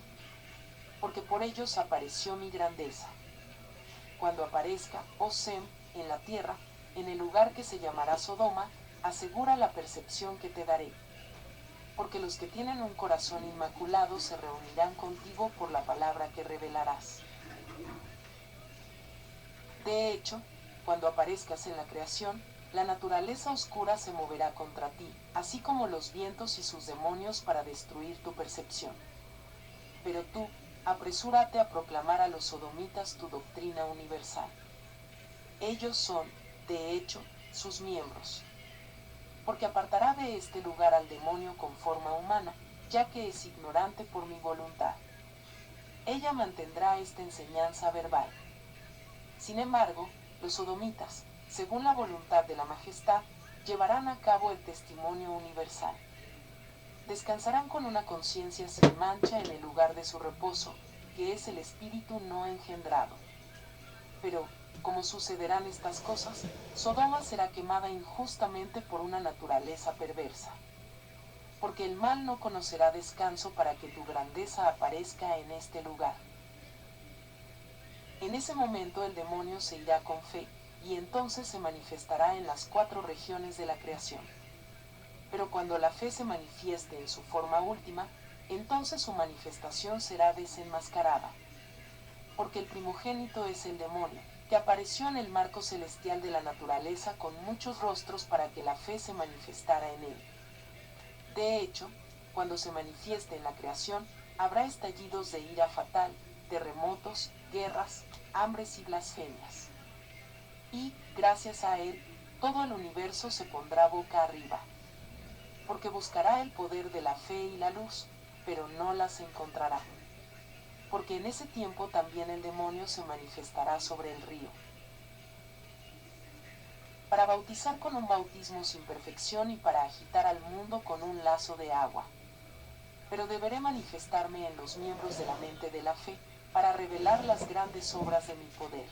Porque por ellos apareció mi grandeza. Cuando aparezca, Sem, en la tierra, en el lugar que se llamará Sodoma, asegura la percepción que te daré. Porque los que tienen un corazón inmaculado se reunirán contigo por la palabra que revelarás. De hecho, cuando aparezcas en la creación, la naturaleza oscura se moverá contra ti, así como los vientos y sus demonios para destruir tu percepción. Pero tú, apresúrate a proclamar a los sodomitas tu doctrina universal. Ellos son, de hecho, sus miembros. Porque apartará de este lugar al demonio con forma humana, ya que es ignorante por mi voluntad. Ella mantendrá esta enseñanza verbal. Sin embargo, los sodomitas, según la voluntad de la majestad, llevarán a cabo el testimonio universal. Descansarán con una conciencia sin mancha en el lugar de su reposo, que es el espíritu no engendrado. Pero, como sucederán estas cosas, Sodoma será quemada injustamente por una naturaleza perversa. Porque el mal no conocerá descanso para que tu grandeza aparezca en este lugar. En ese momento el demonio se irá con fe, y entonces se manifestará en las 4 regiones de la creación. Pero cuando la fe se manifieste en su forma última, entonces su manifestación será desenmascarada. Porque el primogénito es el demonio, que apareció en el marco celestial de la naturaleza con muchos rostros para que la fe se manifestara en él. De hecho, cuando se manifieste en la creación, Habrá estallidos de ira fatal, terremotos, guerras, hambres y blasfemias. Y, gracias a él, todo el universo se pondrá boca arriba. Porque buscará el poder de la fe y la luz, pero no las encontrará. Porque en ese tiempo también el demonio se manifestará sobre el río. Para bautizar con un bautismo sin perfección y para agitar al mundo con un lazo de agua. Pero deberé manifestarme en los miembros de la mente de la fe, para revelar las grandes obras de mi poder.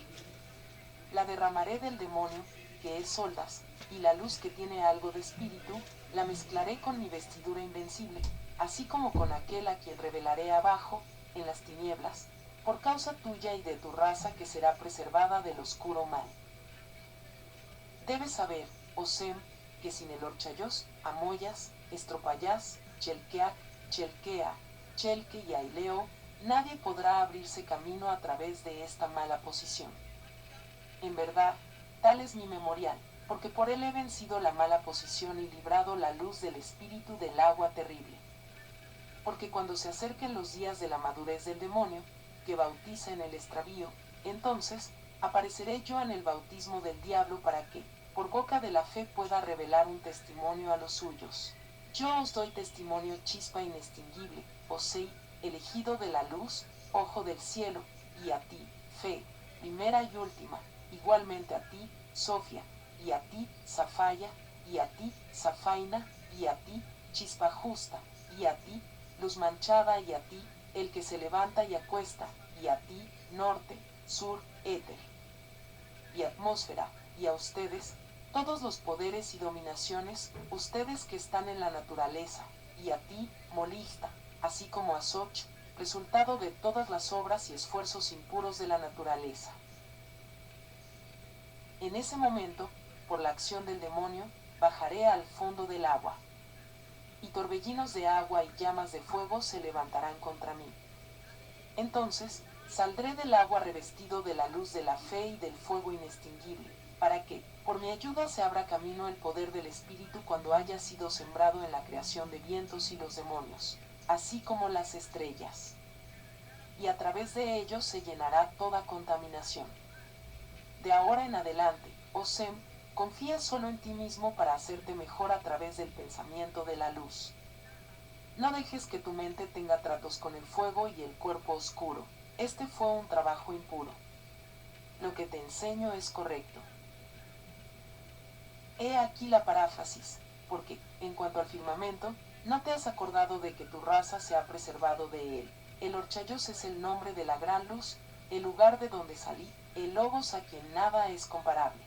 La derramaré del demonio, que es soldas, y la luz que tiene algo de espíritu, la mezclaré con mi vestidura invencible, así como con aquel a quien revelaré abajo, en las tinieblas, por causa tuya y de tu raza que será preservada del oscuro mal. Debes saber, oh Sem, que sin el Orchayos, Amoyas, Estropayas, Chelqueac, Chelquea, Chelque y Aileo, nadie podrá abrirse camino a través de esta mala posición. En verdad, tal es mi memorial, porque por él he vencido la mala posición y librado la luz del espíritu del agua terrible. Porque cuando se acerquen los días de la madurez del demonio, que bautiza en el extravío, entonces apareceré yo en el bautismo del diablo para que, por boca de la fe, pueda revelar un testimonio a los suyos. Yo os doy testimonio, chispa inextinguible, Osei, elegido de la luz, ojo del cielo, y a ti, fe, primera y última, igualmente a ti, Sofía, y a ti, Zafaya, y a ti, Zafaina, y a ti, chispa justa, y a ti, luz manchada, y a ti, el que se levanta y acuesta, y a ti, norte, sur, éter, y atmósfera, y a ustedes, todos los poderes y dominaciones, ustedes que están en la naturaleza, y a ti, Molista, así como a Soch, resultado de todas las obras y esfuerzos impuros de la naturaleza. En ese momento, por la acción del demonio, bajaré al fondo del agua. Y torbellinos de agua y llamas de fuego se levantarán contra mí. Entonces, saldré del agua revestido de la luz de la fe y del fuego inextinguible, para que, por mi ayuda, se abra camino el poder del Espíritu cuando haya sido sembrado en la creación de vientos y los demonios, así como las estrellas. Y a través de ellos se llenará toda contaminación. De ahora en adelante, oh Sem, confía solo en ti mismo para hacerte mejor a través del pensamiento de la luz. No dejes que tu mente tenga tratos con el fuego y el cuerpo oscuro. Este fue un trabajo impuro. Lo que te enseño es correcto. He aquí la paráfrasis, porque, en cuanto al firmamento, no te has acordado de que tu raza se ha preservado de él. El Orchayos es el nombre de la gran luz, el lugar de donde salí, el Logos a quien nada es comparable.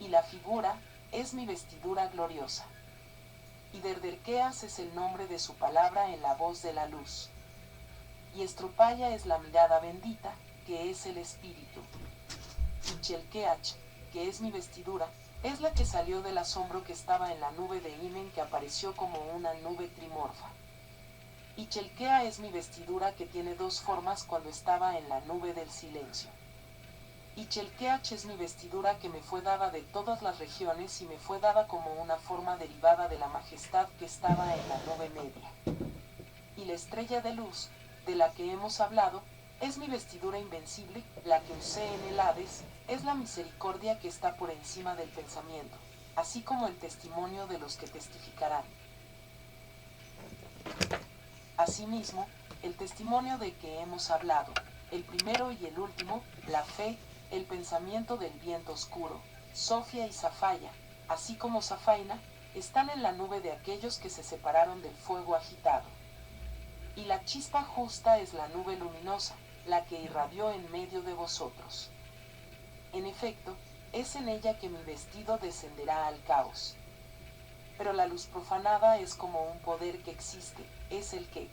Y la figura es mi vestidura gloriosa. Y Derderqueas es el nombre de su palabra en la voz de la luz. Y Estropaya es la mirada bendita, que es el espíritu. Y Chelqueach, que es mi vestidura, es la que salió del asombro que estaba en la nube de Imen, que apareció como una nube trimorfa. Y Chelquea es mi vestidura, que tiene dos formas cuando estaba en la nube del silencio. Y Chelqueach es mi vestidura, que me fue dada de todas las regiones y me fue dada como una forma derivada de la majestad que estaba en la nube media. Y la estrella de luz, de la que hemos hablado, es mi vestidura invencible, la que usé en el Hades, es la misericordia que está por encima del pensamiento, así como el testimonio de los que testificarán. Asimismo, el testimonio de que hemos hablado, el primero y el último, la fe, el pensamiento del viento oscuro, Sofía y Zafaya, así como Zafaina, están en la nube de aquellos que se separaron del fuego agitado. Y la chispa justa es la nube luminosa, la que irradió en medio de vosotros. En efecto, es en ella que mi vestido descenderá al caos. Pero la luz profanada es como un poder que existe, es el que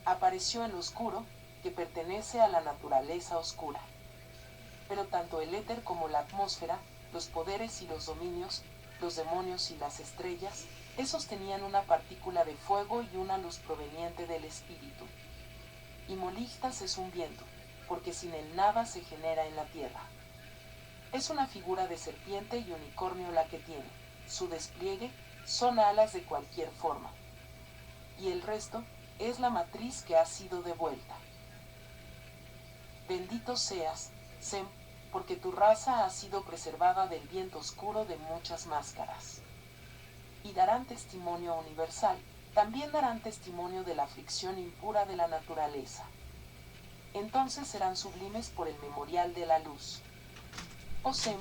apareció en lo oscuro, que pertenece a la naturaleza oscura. Pero tanto el éter como la atmósfera, los poderes y los dominios, los demonios y las estrellas, esos tenían una partícula de fuego y una luz proveniente del espíritu. Y Molixtas es un viento, porque sin él nada se genera en la tierra. Es una figura de serpiente y unicornio la que tiene. Su despliegue son alas de cualquier forma. Y el resto es la matriz que ha sido devuelta. Bendito seas, Sem, porque tu raza ha sido preservada del viento oscuro de muchas máscaras. Y darán testimonio universal, también darán testimonio de la aflicción impura de la naturaleza. Entonces serán sublimes por el memorial de la luz. Oh Sem,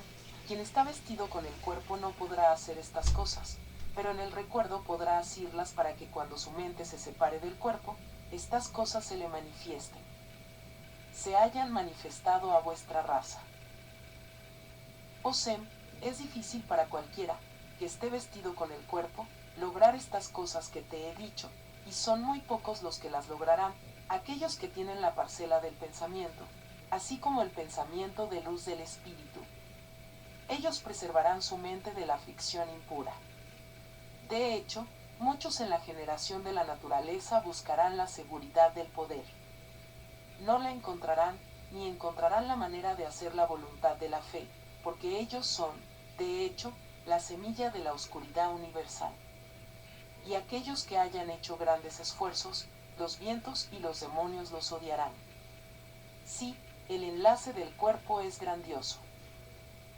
quien está vestido con el cuerpo no podrá hacer estas cosas, pero en el recuerdo podrá asirlas para que cuando su mente se separe del cuerpo, estas cosas se le manifiesten. Se hayan manifestado a vuestra raza. Oh Sem, es difícil para cualquiera, que esté vestido con el cuerpo, lograr estas cosas que te he dicho, y son muy pocos los que las lograrán, aquellos que tienen la parcela del pensamiento, así como el pensamiento de luz del espíritu. Ellos preservarán su mente de la aflicción impura. De hecho, muchos en la generación de la naturaleza buscarán la seguridad del poder. No la encontrarán, ni encontrarán la manera de hacer la voluntad de la fe, porque ellos son, de hecho, la semilla de la oscuridad universal. Y aquellos que hayan hecho grandes esfuerzos, los vientos y los demonios los odiarán. Sí, el enlace del cuerpo es grandioso.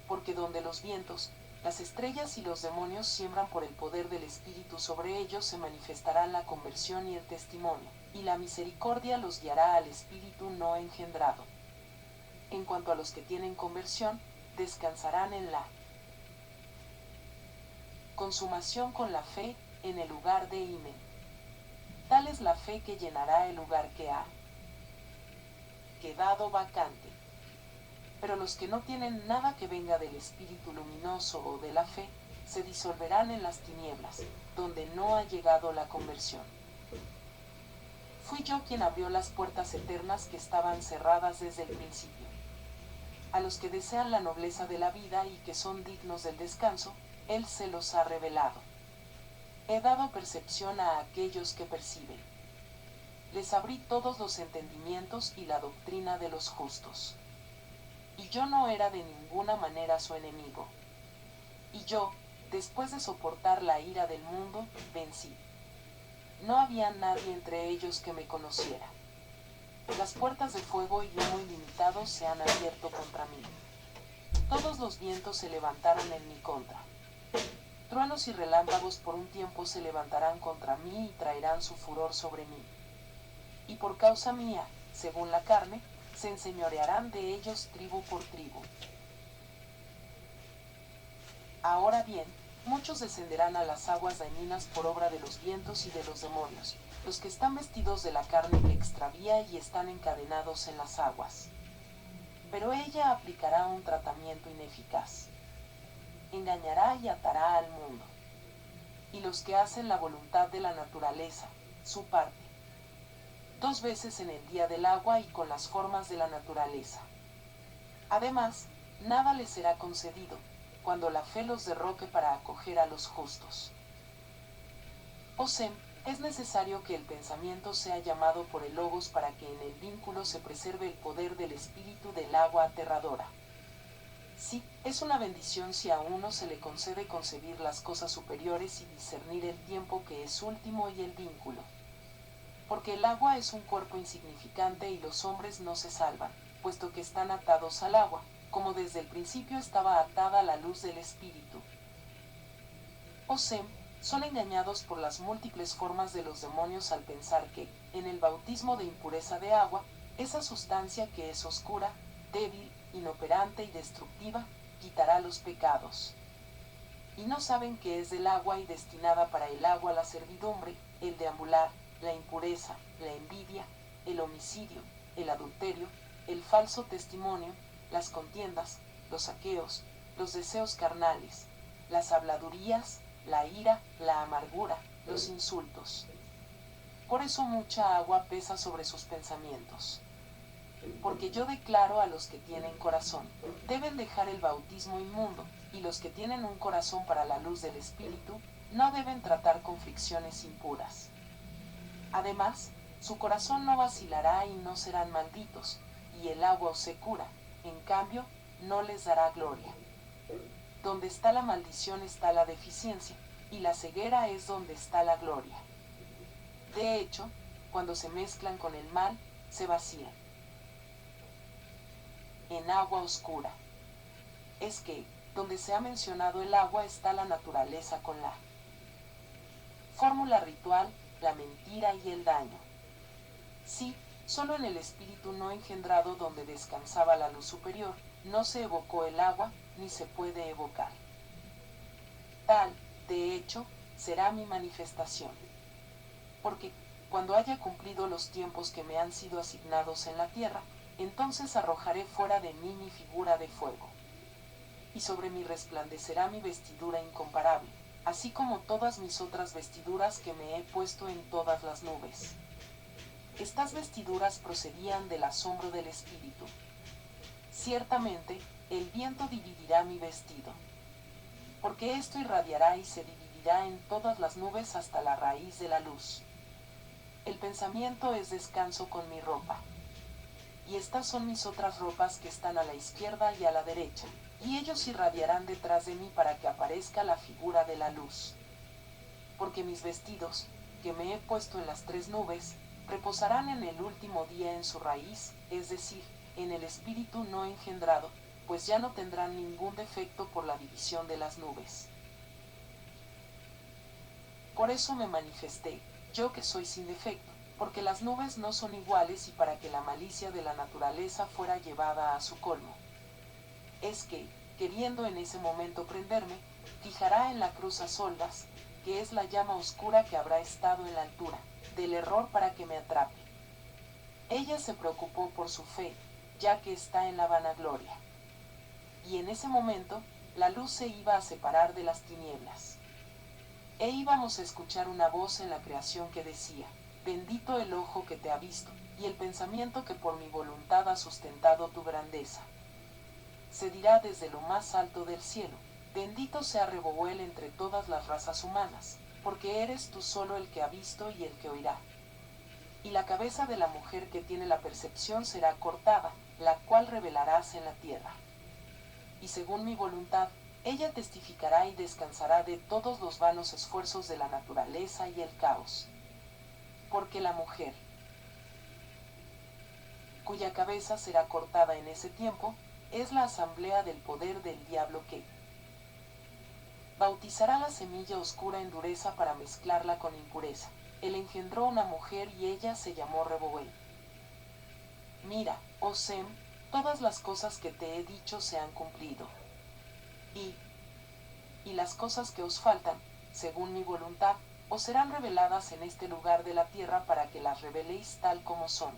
Porque donde los vientos, las estrellas y los demonios siembran por el poder del Espíritu, sobre ellos se manifestarán la conversión y el testimonio, y la misericordia los guiará al Espíritu no engendrado. En cuanto a los que tienen conversión, descansarán en la consumación con la fe, en el lugar de Himen. Tal es la fe que llenará el lugar que ha quedado vacante. Pero los que no tienen nada que venga del espíritu luminoso o de la fe, se disolverán en las tinieblas, donde no ha llegado la conversión. Fui yo quien abrió las puertas eternas que estaban cerradas desde el principio. A los que desean la nobleza de la vida y que son dignos del descanso, Él se los ha revelado. He dado percepción a aquellos que perciben. Les abrí todos los entendimientos y la doctrina de los justos. Y yo no era de ninguna manera su enemigo. Y yo, después de soportar la ira del mundo, vencí. No había nadie entre ellos que me conociera. Las puertas de fuego y humo ilimitado se han abierto contra mí. Todos los vientos se levantaron en mi contra. Truenos y relámpagos por un tiempo se levantarán contra mí y traerán su furor sobre mí. Y por causa mía, según la carne, se enseñorearán de ellos tribu por tribu. Ahora bien, muchos descenderán a las aguas dañinas por obra de los vientos y de los demonios, los que están vestidos de la carne que extravía y están encadenados en las aguas. Pero ella aplicará un tratamiento ineficaz. Engañará y atará al mundo. Y los que hacen la voluntad de la naturaleza, su parte. 2 veces en el día del agua y con las formas de la naturaleza. Además, nada les será concedido, cuando la fe los derroque para acoger a los justos. Oh Sem, es necesario que el pensamiento sea llamado por el logos para que en el vínculo se preserve el poder del espíritu del agua aterradora. Sí, es una bendición si a uno se le concede concebir las cosas superiores y discernir el tiempo que es último y el vínculo. Porque el agua es un cuerpo insignificante y los hombres no se salvan, puesto que están atados al agua, como desde el principio estaba atada la luz del espíritu. Oh Sem, son engañados por las múltiples formas de los demonios al pensar que, en el bautismo de impureza de agua, esa sustancia que es oscura, débil, inoperante y destructiva, quitará los pecados. Y no saben que es del agua y destinada para el agua la servidumbre, el deambular, la impureza, la envidia, el homicidio, el adulterio, el falso testimonio, las contiendas, los saqueos, los deseos carnales, las habladurías, la ira, la amargura, los insultos. Por eso mucha agua pesa sobre sus pensamientos. Porque yo declaro a los que tienen corazón, deben dejar el bautismo inmundo, y los que tienen un corazón para la luz del Espíritu, no deben tratar con fricciones impuras. Además, su corazón no vacilará y no serán malditos, y el agua os se cura, en cambio, no les dará gloria. Donde está la maldición está la deficiencia, y la ceguera es donde está la gloria. De hecho, cuando se mezclan con el mal, se vacían en agua oscura. Es que, donde se ha mencionado el agua está la naturaleza con la fórmula ritual, la mentira y el daño. Sí, solo en el espíritu no engendrado donde descansaba la luz superior, no se evocó el agua, ni se puede evocar. Tal, de hecho, será mi manifestación. Porque, cuando haya cumplido los tiempos que me han sido asignados en la tierra, entonces arrojaré fuera de mí mi figura de fuego. Y sobre mí resplandecerá mi vestidura incomparable, así como todas mis otras vestiduras que me he puesto en todas las nubes. Estas vestiduras procedían del asombro del espíritu. Ciertamente, el viento dividirá mi vestido, porque esto irradiará y se dividirá en todas las nubes hasta la raíz de la luz. El pensamiento es descanso con mi ropa. Y estas son mis otras ropas que están a la izquierda y a la derecha, y ellos irradiarán detrás de mí para que aparezca la figura de la luz. Porque mis vestidos, que me he puesto en las tres nubes, reposarán en el último día en su raíz, es decir, en el espíritu no engendrado, pues ya no tendrán ningún defecto por la división de las nubes. Por eso me manifesté, yo que soy sin defecto, porque las nubes no son iguales y para que la malicia de la naturaleza fuera llevada a su colmo. Es que, queriendo en ese momento prenderme, fijará en la cruz a soldas, que es la llama oscura que habrá estado en la altura del error para que me atrape. Ella se preocupó por su fe, ya que está en la vanagloria. Y en ese momento, la luz se iba a separar de las tinieblas. E íbamos a escuchar una voz en la creación que decía: bendito el ojo que te ha visto, y el pensamiento que por mi voluntad ha sustentado tu grandeza. Se dirá desde lo más alto del cielo: bendito sea Reboel entre todas las razas humanas, porque eres tú solo el que ha visto y el que oirá. Y la cabeza de la mujer que tiene la percepción será cortada, la cual revelarás en la tierra. Y según mi voluntad, ella testificará y descansará de todos los vanos esfuerzos de la naturaleza y el caos. Porque la mujer, cuya cabeza será cortada en ese tiempo, es la asamblea del poder del diablo que bautizará la semilla oscura en dureza para mezclarla con impureza. Él engendró una mujer y ella se llamó Reboel. Mira, oh Sem, todas las cosas que te he dicho se han cumplido. Y las cosas que os faltan, según mi voluntad, os serán reveladas en este lugar de la tierra para que las reveléis tal como son.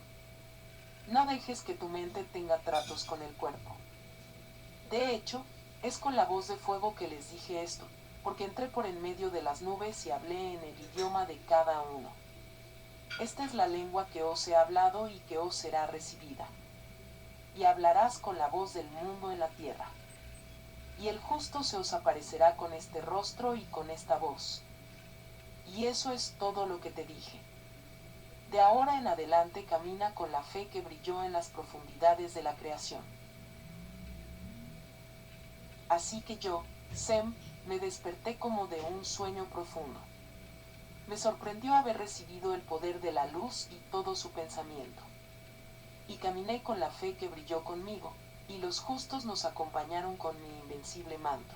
No dejes que tu mente tenga tratos con el cuerpo. De hecho, es con la voz de fuego que les dije esto, porque entré por en medio de las nubes y hablé en el idioma de cada uno. Esta es la lengua que os he hablado y que os será recibida. Y hablarás con la voz del mundo en la tierra. Y el justo se os aparecerá con este rostro y con esta voz. Y eso es todo lo que te dije. De ahora en adelante camina con la fe que brilló en las profundidades de la creación. Así que yo, Sem, me desperté como de un sueño profundo. Me sorprendió haber recibido el poder de la luz y todo su pensamiento. Y caminé con la fe que brilló conmigo, y los justos nos acompañaron con mi invencible manto.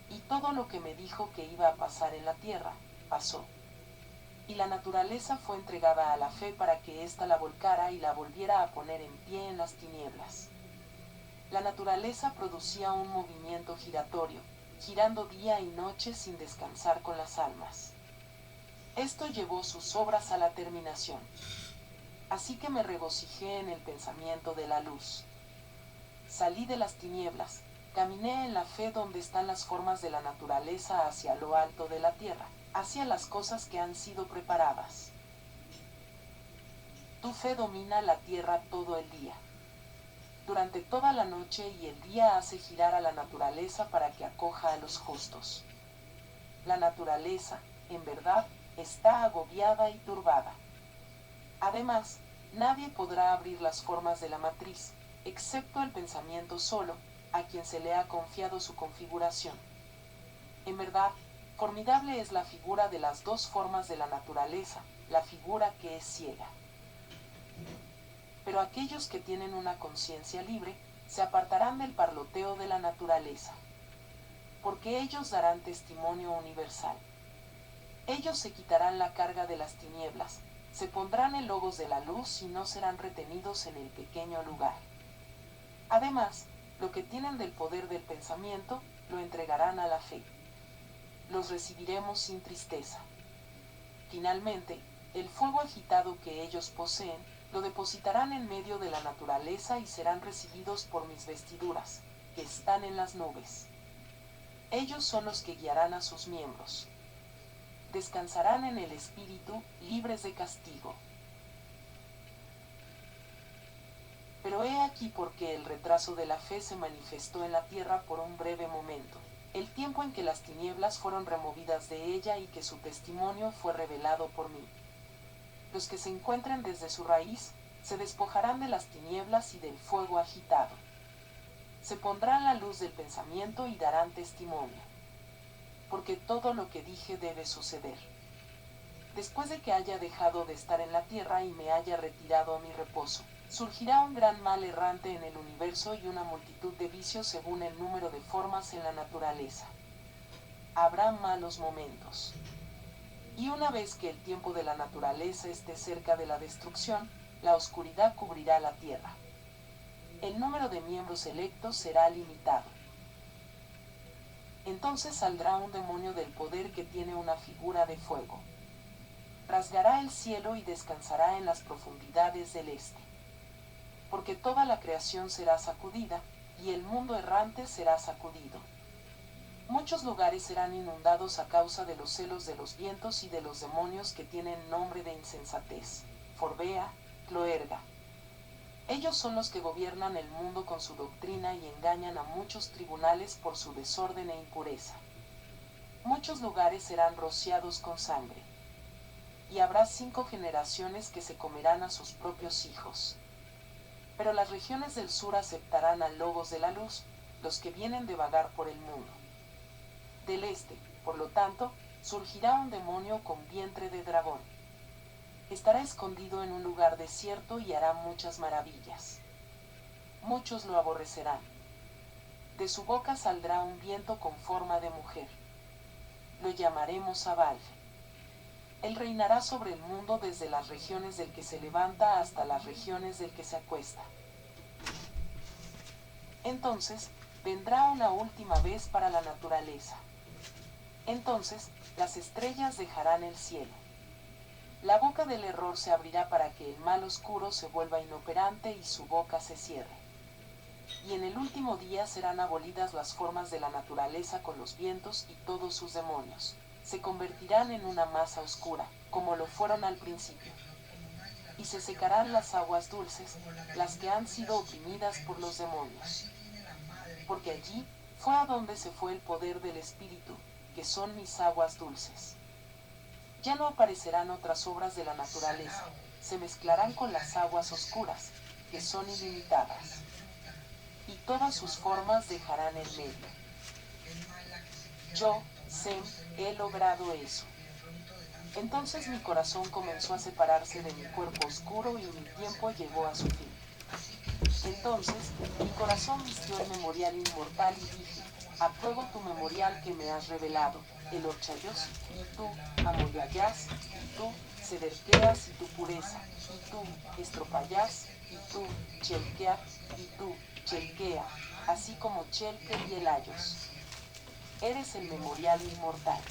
Y todo lo que me dijo que iba a pasar en la tierra, pasó. Y la naturaleza fue entregada a la fe para que ésta la volcara y la volviera a poner en pie en las tinieblas. La naturaleza producía un movimiento giratorio, girando día y noche sin descansar con las almas. Esto llevó sus obras a la terminación. Así que me regocijé en el pensamiento de la luz. Salí de las tinieblas, caminé en la fe donde están las formas de la naturaleza hacia lo alto de la tierra, hacia las cosas que han sido preparadas. Tu fe domina la tierra todo el día. Durante toda la noche y el día hace girar a la naturaleza para que acoja a los justos. La naturaleza, en verdad, está agobiada y turbada. Además, nadie podrá abrir las formas de la matriz, excepto el pensamiento solo, a quien se le ha confiado su configuración. En verdad, formidable es la figura de las dos formas de la naturaleza, la figura que es ciega. Pero aquellos que tienen una conciencia libre, se apartarán del parloteo de la naturaleza, porque ellos darán testimonio universal. Ellos se quitarán la carga de las tinieblas, se pondrán en logos de la luz y no serán retenidos en el pequeño lugar. Además, lo que tienen del poder del pensamiento, lo entregarán a la fe. Los recibiremos sin tristeza. Finalmente, el fuego agitado que ellos poseen, lo depositarán en medio de la naturaleza y serán recibidos por mis vestiduras, que están en las nubes. Ellos son los que guiarán a sus miembros. Descansarán en el espíritu, libres de castigo. Pero he aquí porque el retraso de la fe se manifestó en la tierra por un breve momento, el tiempo en que las tinieblas fueron removidas de ella y que su testimonio fue revelado por mí. Los que se encuentren desde su raíz, se despojarán de las tinieblas y del fuego agitado. Se pondrán la luz del pensamiento y darán testimonio. Porque todo lo que dije debe suceder. Después de que haya dejado de estar en la tierra y me haya retirado a mi reposo, surgirá un gran mal errante en el universo y una multitud de vicios según el número de formas en la naturaleza. Habrá malos momentos. Y una vez que el tiempo de la naturaleza esté cerca de la destrucción, la oscuridad cubrirá la tierra. El número de miembros electos será limitado. Entonces saldrá un demonio del poder que tiene una figura de fuego. Rasgará el cielo y descansará en las profundidades del este. Porque toda la creación será sacudida, y el mundo errante será sacudido. Muchos lugares serán inundados a causa de los celos de los vientos y de los demonios que tienen nombre de insensatez, Forbea, Cloerga. Ellos son los que gobiernan el mundo con su doctrina y engañan a muchos tribunales por su desorden e impureza. Muchos lugares serán rociados con sangre. Y habrá 5 generaciones que se comerán a sus propios hijos. Pero las regiones del sur aceptarán a lobos de la luz, los que vienen de vagar por el mundo. Del este, por lo tanto, surgirá un demonio con vientre de dragón. Estará escondido en un lugar desierto y hará muchas maravillas. Muchos lo aborrecerán. De su boca saldrá un viento con forma de mujer. Lo llamaremos Abal. Él reinará sobre el mundo desde las regiones del que se levanta hasta las regiones del que se acuesta. Entonces, vendrá una última vez para la naturaleza. Entonces, las estrellas dejarán el cielo. La boca del error se abrirá para que el mal oscuro se vuelva inoperante y su boca se cierre. Y en el último día serán abolidas las formas de la naturaleza con los vientos y todos sus demonios. Se convertirán en una masa oscura, como lo fueron al principio. Y se secarán las aguas dulces, las que han sido oprimidas por los demonios. Porque allí fue a donde se fue el poder del Espíritu, que son mis aguas dulces. Ya no aparecerán otras obras de la naturaleza, se mezclarán con las aguas oscuras, que son ilimitadas. Y todas sus formas dejarán el medio. Yo, Sem, he logrado eso. Entonces mi corazón comenzó a separarse de mi cuerpo oscuro y mi tiempo llegó a su fin. Entonces, mi corazón vistió el memorial inmortal y dije, apruebo tu memorial que me has revelado, el Orchayos, y tú, Amoyayás, y tú, Sederqueas y tu pureza, y tú, Estropayás, y tú, Chelquea, y tú, Chelquea, así como Chelque y el Ayos. Eres el memorial inmortal.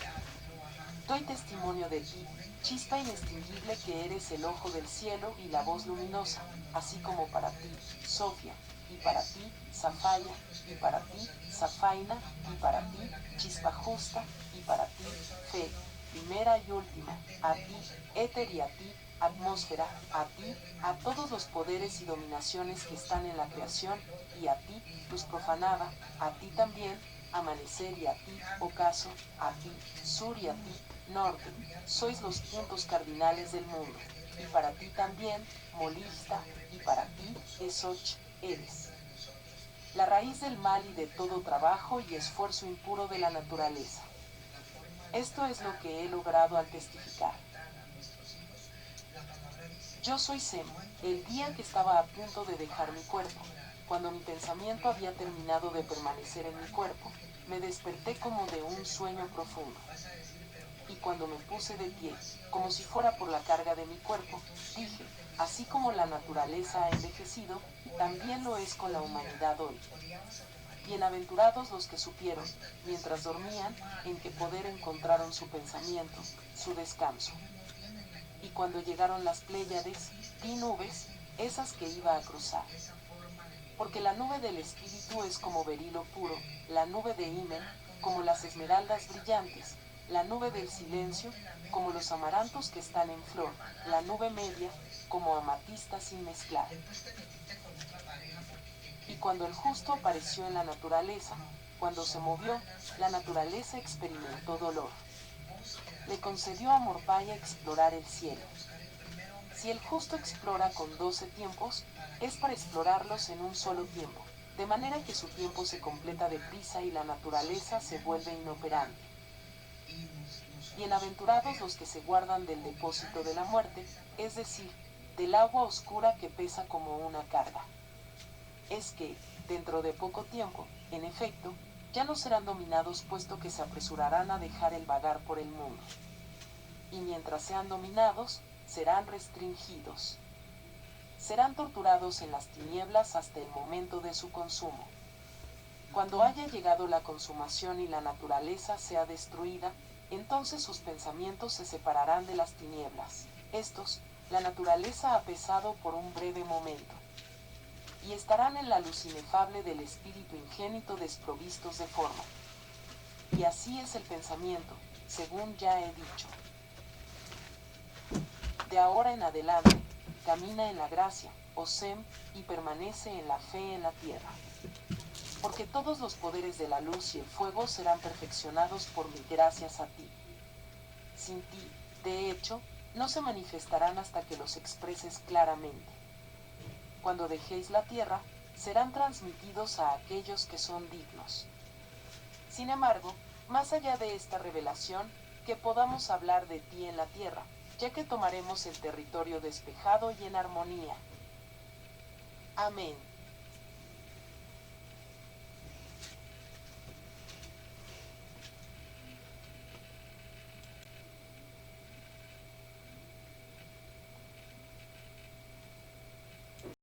Doy testimonio de ti, chispa inextinguible que eres el ojo del cielo y la voz luminosa, así como para ti, Sofía, y para ti, Safaya, y para ti, Safaina, y para ti, chispa justa, y para ti, fe, primera y última, a ti, éter y a ti, atmósfera, a ti, a todos los poderes y dominaciones que están en la creación, y a ti, luz profanada, a ti también, amanecer y a ti, ocaso, a ti, sur y a ti, norte, sois los puntos cardinales del mundo, y para ti también, Molista, y para ti, Esoch, eres la raíz del mal y de todo trabajo y esfuerzo impuro de la naturaleza. Esto es lo que he logrado al testificar. Yo soy Sem, el día que estaba a punto de dejar mi cuerpo, cuando mi pensamiento había terminado de permanecer en mi cuerpo, me desperté como de un sueño profundo. Y cuando me puse de pie, como si fuera por la carga de mi cuerpo, dije, así como la naturaleza ha envejecido, también lo es con la humanidad hoy. Bienaventurados los que supieron, mientras dormían, en qué poder encontraron su pensamiento, su descanso. Y cuando llegaron las Pléyades, vi nubes, esas que iba a cruzar. Porque la nube del espíritu es como berilo puro, la nube de himen, como las esmeraldas brillantes, la nube del silencio, como los amarantos que están en flor, la nube media, como amatista sin mezclar. Y cuando el justo apareció en la naturaleza, cuando se movió, la naturaleza experimentó dolor. Le concedió a Morpaya explorar el cielo. Si el justo explora con 12 tiempos, es para explorarlos en un solo tiempo, de manera que su tiempo se completa deprisa y la naturaleza se vuelve inoperante. Bienaventurados los que se guardan del depósito de la muerte, es decir, del agua oscura que pesa como una carga. Es que, dentro de poco tiempo, en efecto, ya no serán dominados puesto que se apresurarán a dejar el vagar por el mundo. Y mientras sean dominados, serán restringidos. Serán torturados en las tinieblas hasta el momento de su consumo. Cuando haya llegado la consumación y la naturaleza sea destruida, entonces sus pensamientos se separarán de las tinieblas. Estos, la naturaleza ha pesado por un breve momento. Y estarán en la luz inefable del espíritu ingénito desprovistos de forma. Y así es el pensamiento, según ya he dicho. De ahora en adelante, camina en la gracia, oh Sem, y permanece en la fe en la tierra. Porque todos los poderes de la luz y el fuego serán perfeccionados por mí gracias a ti. Sin ti, de hecho, no se manifestarán hasta que los expreses claramente. Cuando dejéis la tierra, serán transmitidos a aquellos que son dignos. Sin embargo, más allá de esta revelación, que podamos hablar de ti en la tierra, ya que tomaremos el territorio despejado y en armonía. Amén.